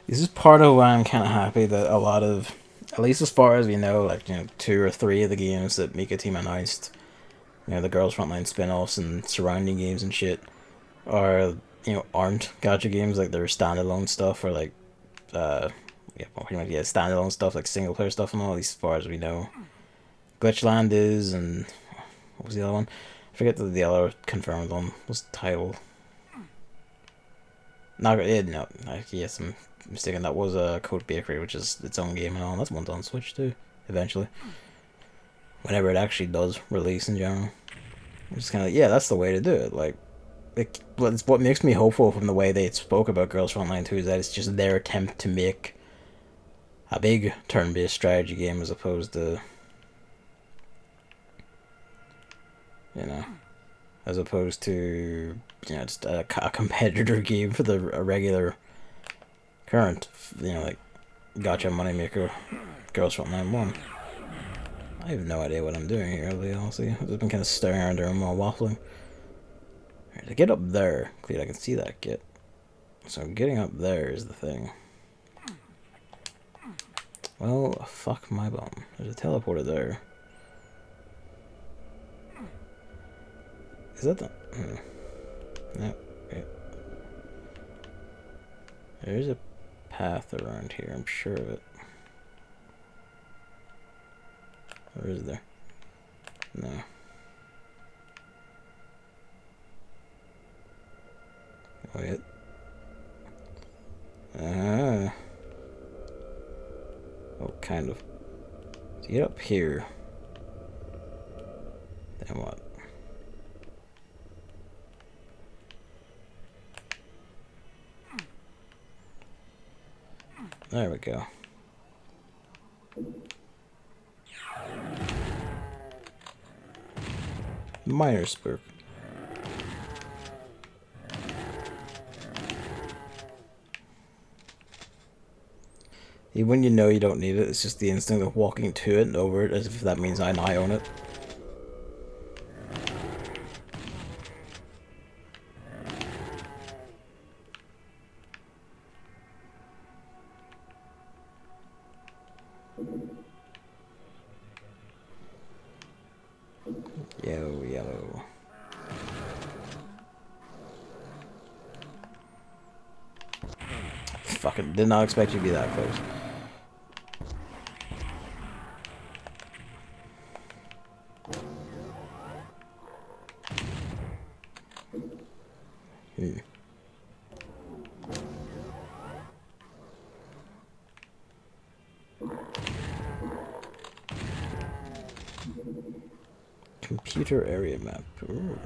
[SPEAKER 2] This is part of why I'm kind of happy that a lot of, at least as far as we know, like, 2 or 3 of the games that Mika Team announced, the Girls Frontline spin-offs and surrounding games and shit, are, aren't gacha games. Like, they're standalone stuff, or, like, pretty much, standalone stuff, like, single-player stuff and all, at least as far as we know. Glitchland is, and what was the other one? I forget the other confirmed one. What's the title? No, yes, I'm mistaken. That was Code Bakery, which is its own game and all. That's one's on Switch too, eventually. whenever it actually does release in general. I'm just kind of like, yeah, that's the way to do it. Like, it's what makes me hopeful from the way they spoke about Girls Frontline 2 is that it's just their attempt to make a big turn-based strategy game as opposed to, you know, as opposed to, you know, just a competitor game for the a regular current, you know, like gotcha moneymaker Girls Frontline 1. I have no idea what I'm doing here, honestly. I've just been kind of staring around the room while waffling. Alright, to get up there, clearly I can see that git. So getting up there is the thing. Well, fuck my bum. There's a teleporter there. Is that the... No, wait. There's a path around here, I'm sure of it. Or is there? No. Wait. Oh, kind of. To get up here. Then what? There we go. Minor spook. Even when you know you don't need it, it's just the instinct of walking to it and over it as if that means I own it. Yellow. Fucking did not expect you to be that close. Computer area map. Ooh.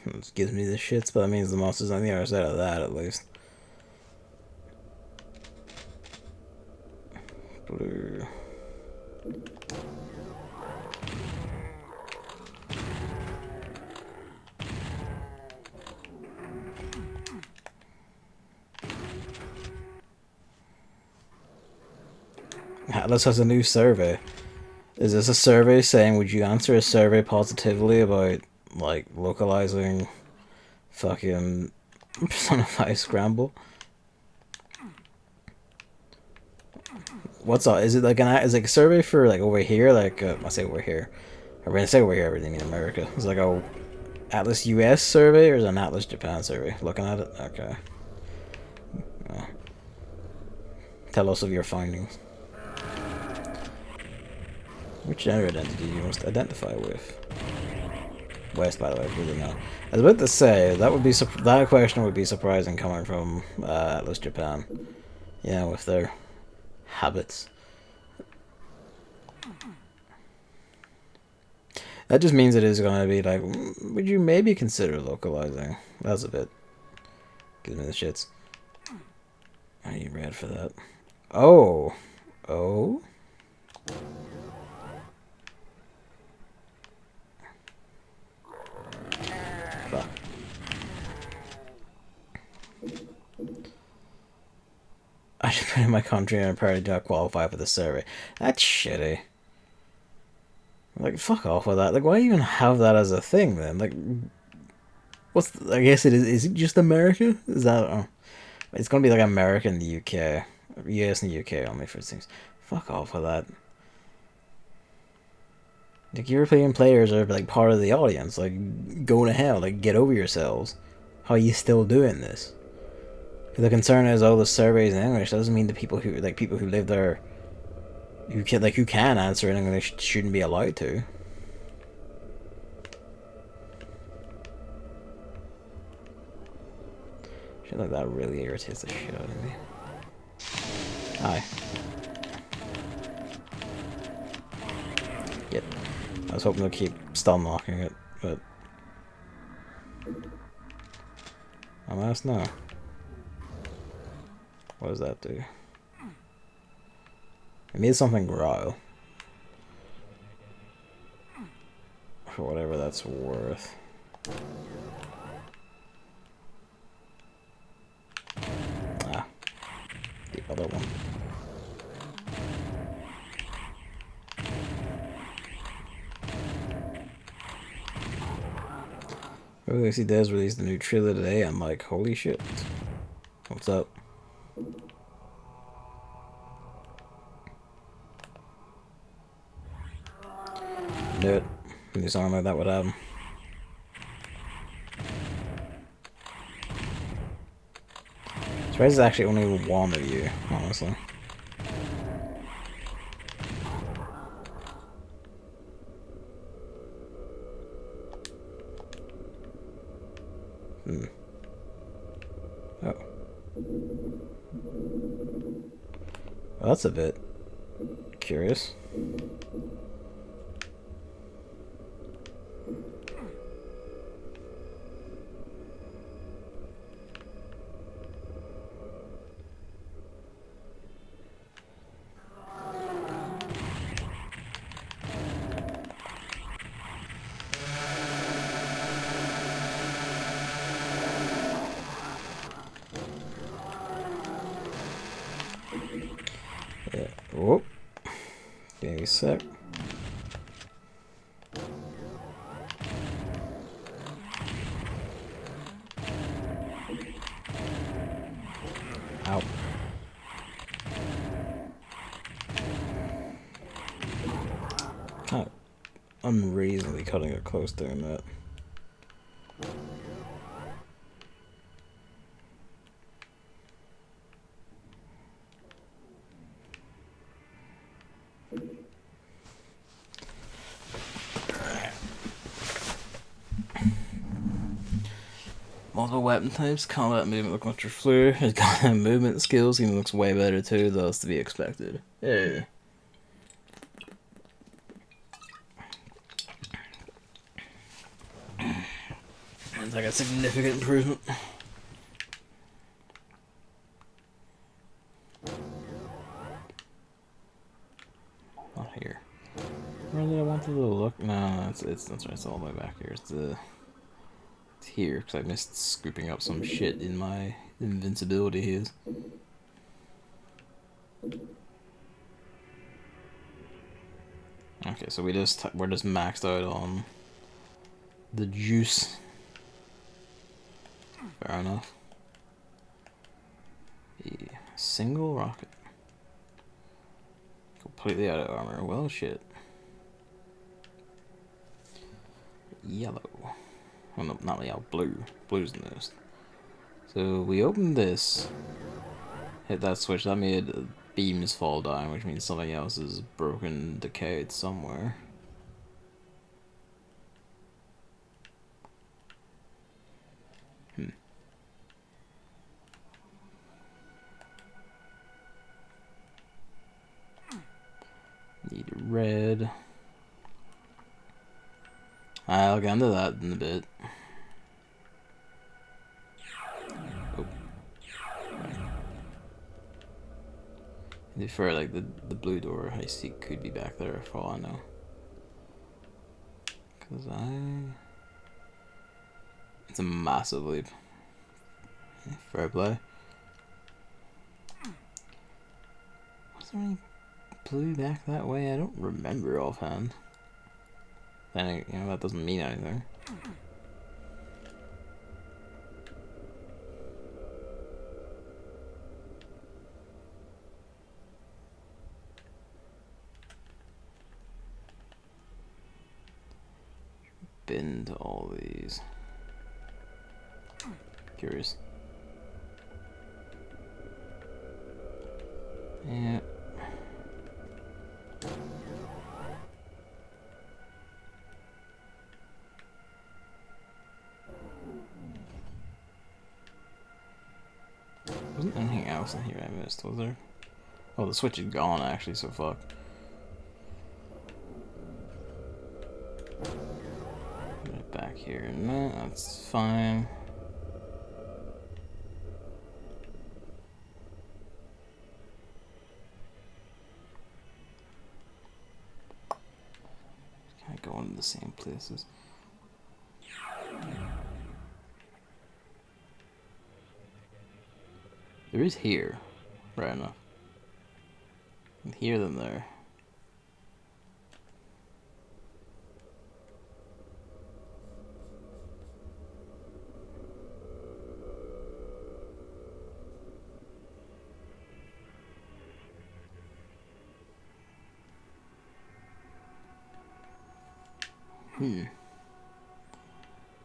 [SPEAKER 2] This gives me the shits, but that means the monster's on the other side of that at least. Blue. Atlas has a new survey. Is this a survey saying, would you answer a survey positively about, like, localizing fucking Persona 5 Scramble? What's up? Is it like is it like a survey for, like, over here? Like, I say over here. Or when I say over here, I really mean America. Is it like a Atlas US survey, or is it an Atlas Japan survey? Looking at it? Okay. Well, tell us of your findings. Which gender identity do you most identify with? West, by the way, really not. I was about to say that would be that question would be surprising coming from Atlas Japan. Yeah, with their habits. That just means it is going to be like, would you maybe consider localizing? That's a bit. Gives me the shits. Are you ready for that? Oh. Oh? Fuck. I should put in my country and apparently do not qualify for the survey. That's shitty. Like, fuck off with that. Like, why even have that as a thing then? Like, what's I guess it is. Is it just America? Is that? Oh, it's gonna be like America and the UK, US and the UK only for it seems. Fuck off with that. Like, European players are like part of the audience. Like, go to hell. Like, get over yourselves. How are you still doing this? The concern is all the surveys in English. That doesn't mean the people who live there, who can answer in English, shouldn't be allowed to. Shit like that really irritates the shit out of me. Hi. Yep. I was hoping to keep stun locking it, but alas no. What does that do? It made something growl. For whatever that's worth. Ah. The other one. Oh, I see Des released the new trailer today. I'm like, holy shit. What's up? Knew it. I knew something like that would happen. Surprised there's actually only one of you, honestly. Hmm. Oh. Well, that's a bit curious. Yeah. Whoop. Give me a sec. Ow. Kind of unreasonably cutting it close doing that. Multiple weapon types, combat movement look much fluid. His combat movement skills even looks way better too, though it's to be expected. Yeah. It's like a significant improvement. Not here. Where did I want to look? No, it's that's right. It's all the way back here. It's here because I missed scooping up some shit in my invincibility. His. Okay, so we're just maxed out on the juice. Fair enough. Yeah. Single rocket. Completely out of armor. Well, shit. Yellow. Well, no, not yellow. Blue. Blue's in this. So we opened this. Hit that switch. That made beams fall down, which means something else is broken, decayed somewhere. Need red. I'll get into that in a bit. Oh. To be fair, like the blue door I see could be back there for all I know. Cause it's a massive leap. Fair play. Was there any blue back that way? I don't remember offhand. Then you know that doesn't mean anything. Been to all these. Curious. Yeah. Wasn't anything else in here I missed, was there? Oh, the switch is gone actually, so fuck. Right back here. No, that's fine. Can I go into the same places? There is here. Right enough. Here than there.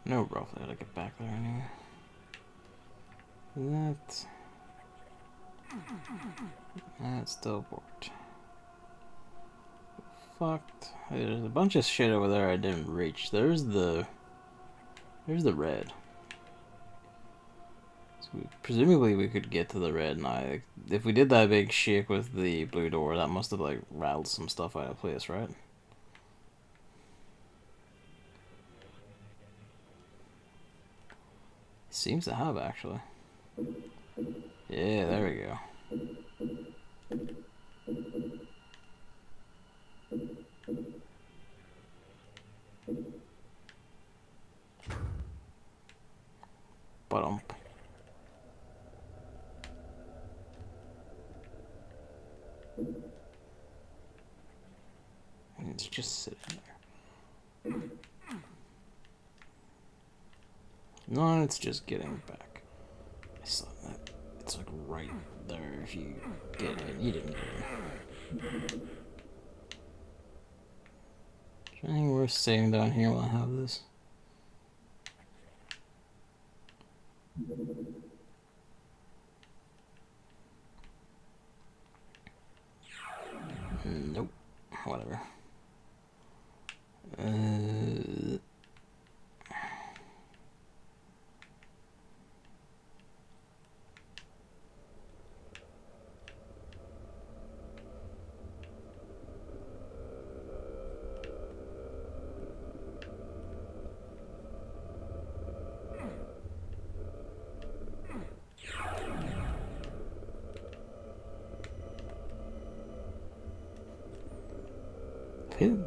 [SPEAKER 2] No roughly how to get back there anyway. That still worked. Fucked. There's a bunch of shit over there I didn't reach. There's the red. So presumably we could get to the red, and if we did that big shake with the blue door, that must have like rattled some stuff out of place, right? Seems to have, actually. Yeah, there we go. But it's just sitting there. No, it's just getting back. I saw that. It's like right there if you get it. You didn't get it. Is there anything worth saving down here while I have this? Nope. Whatever.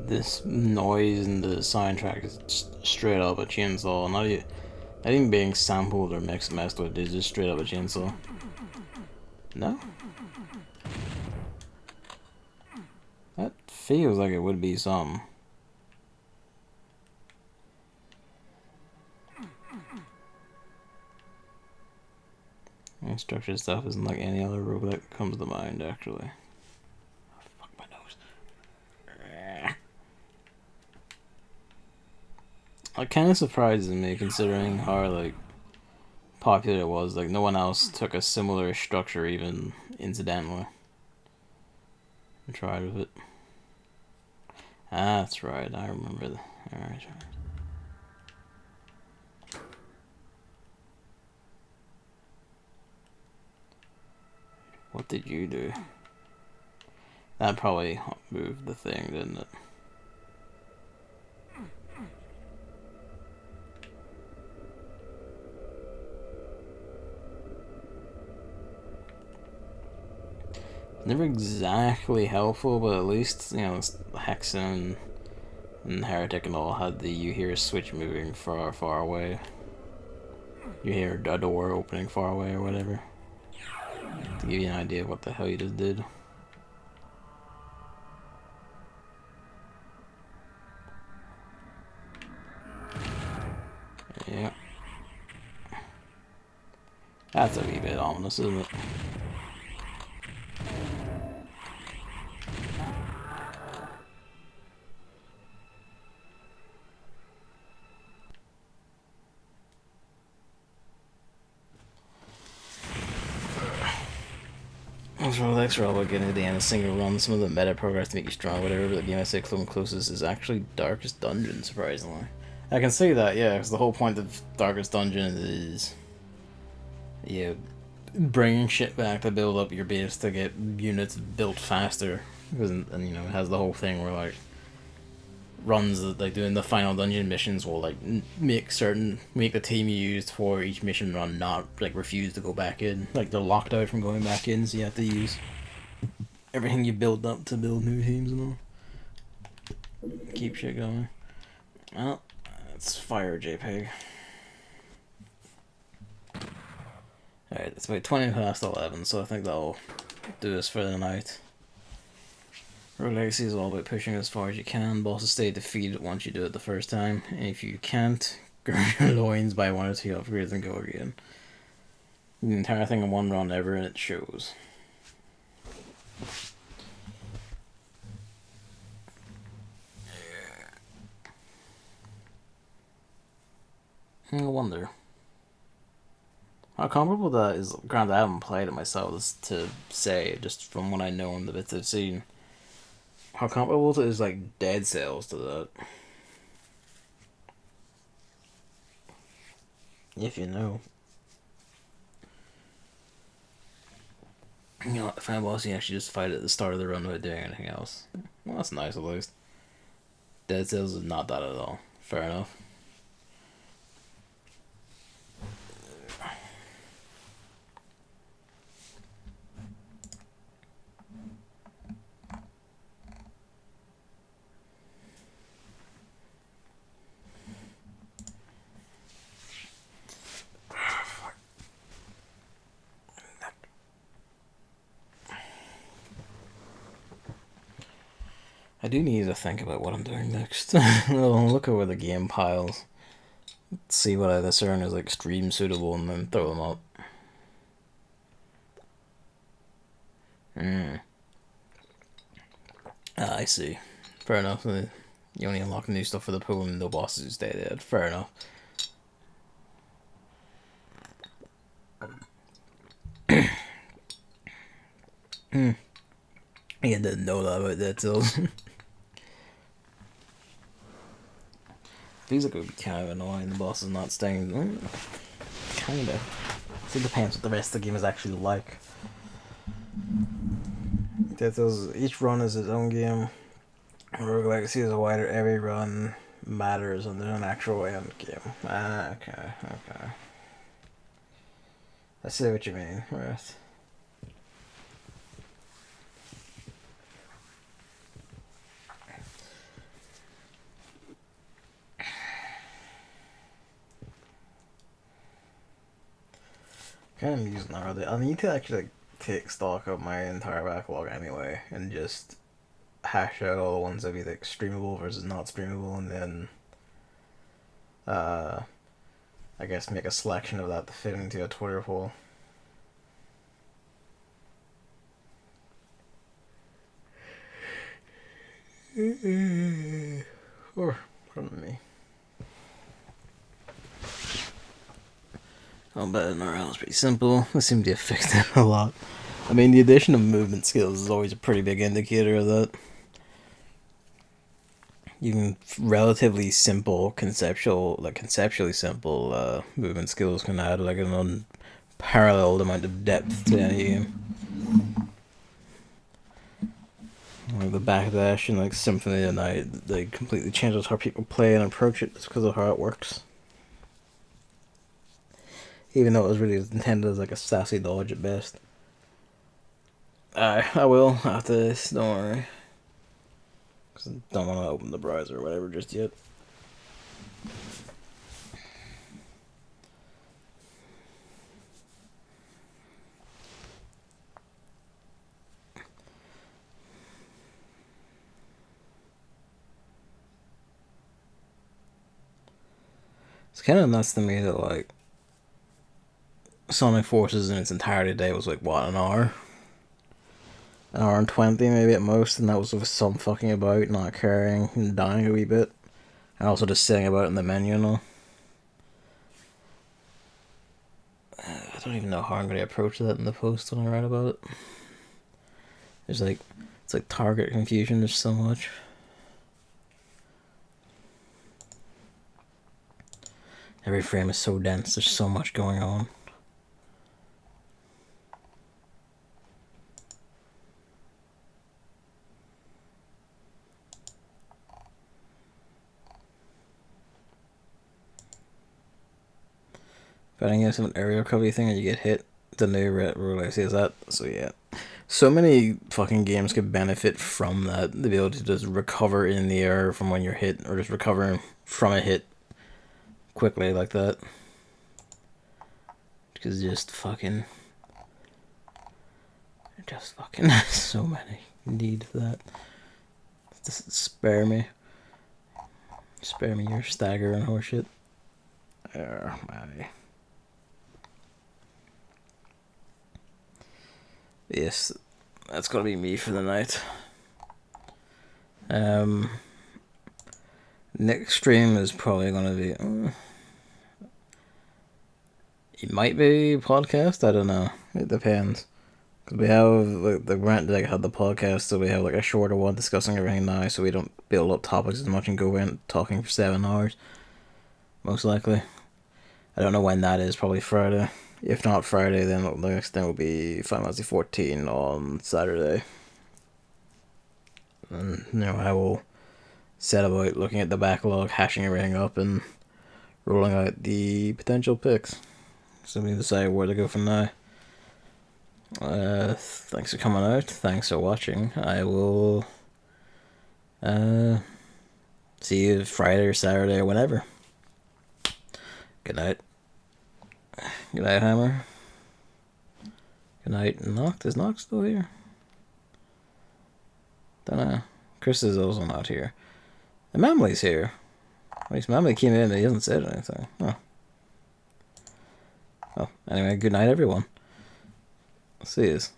[SPEAKER 2] This noise in the soundtrack is just straight up a chainsaw. Not even being sampled or messed with. It's just straight up a chainsaw. No? That feels like it would be some. And structured stuff isn't like any other rope that comes to mind, actually. Oh, fuck my nose. It kind of surprises me considering how like popular it was. Like no one else took a similar structure even incidentally and tried with it. Ah, that's right. I remember. Alright. What did you do? That probably moved the thing, didn't it? Never exactly helpful, but at least, you know, Hexen and Heretic and all had the you hear a switch moving far, far away. You hear a door opening far away or whatever. To give you an idea of what the hell you just did. Yeah. That's a wee bit ominous, isn't it? Rolex are all about getting to the end of single run. Some of the meta progress to make you strong, whatever. But the game I say closest is actually Darkest Dungeon, surprisingly. I can see that, yeah, because the whole point of Darkest Dungeon is bringing shit back to build up your base to get units built faster. Because, and you know, it has the whole thing where like runs that like doing the final dungeon missions will like make the team you used for each mission run not like refuse to go back in. Like they're locked out from going back in, so you have to use everything you build up to build new teams and all. Keep shit going. Well, let's fire JPEG. Alright, it's about 20 past 11, so I think that'll do us for the night. Rogue Legacy is all about pushing as far as you can. Bosses stay defeated once you do it the first time, and if you can't, gird your loins, buy 1 or 2 upgrades and go again. The entire thing in one run ever, and it shows. I wonder how comparable that is. Granted, I haven't played it myself to say, just from what I know and the bits I've seen. How comparable it is like Dead Cells to that. If you know. You know, the final boss you actually just fight at the start of the run without doing anything else. Well, that's nice at least. Dead Cells is not that at all. Fair enough. I do need to think about what I'm doing next. I'll look over the game piles, see what I discern is like stream suitable, and then throw them up. I see. Fair enough. You only unlock new stuff for the pool and no bosses who stay dead. Fair enough. I didn't know that about Dead Cells. Feels like it would be kind of annoying the boss is not staying. Kinda. It depends what the rest of the game is actually like. Dead Cells, each run is its own game. Rogue Legacy is a wider, every run matters and there's an actual end game. Okay. I see what you mean, right. Kind of using that. I need to actually take stock of my entire backlog anyway and just hash out all the ones that be like streamable versus not streamable, and then I guess make a selection of that to fit into a Twitter poll. Or from me. I'll bet in our house pretty simple. This seems to have fixed it a lot. I mean, the addition of movement skills is always a pretty big indicator of that. Even relatively simple conceptually simple movement skills can add like an unparalleled amount of depth to any game. Like the backdash and like Symphony of the Night, they completely changes how people play and approach it just because of how it works. Even though it was really intended as like a sassy dodge at best. I will after this, don't worry. Because I don't want to open the browser or whatever just yet. It's kind of nuts to me that like Sonic Forces in its entirety today was like what, an hour and 20 maybe at most, and that was with some fucking about, not caring and dying a wee bit, and also just sitting about in the menu and all. I don't even know how I'm going to approach that in the post when I write about it. There's like, it's like target confusion. There's so much. Every frame is so dense. There's so much going on. Fighting against an aerial recovery thing and you get hit. The new rule I see is that. So yeah. So many fucking games could benefit from that. The ability to just recover in the air from when you're hit, or just recover from a hit quickly like that. Because just fucking so many need that. Just spare me your stagger and horseshit. My. Yes, that's gonna be me for the night. Next stream is probably gonna be. It might be podcast. I don't know. It depends. Cause we have like the grant that had the podcast, so we have like a shorter one discussing everything now, so we don't build up topics as much and go in talking for 7 hours. Most likely. I don't know when that is. Probably Friday. If not Friday, then the next thing will be Final Fantasy 14 on Saturday. And I will set about looking at the backlog, hashing everything up, and rolling out the potential picks. So we decide where to go from now. Thanks for coming out. Thanks for watching. I will see you Friday or Saturday or whenever. Good night. Good night, Hammer. Good night, Noct. Is Noct still here? Don't know. Chris is also not here. And Mamley's here. At least Mamley came in and he hasn't said anything. Oh. Well, anyway, good night, everyone. See yous.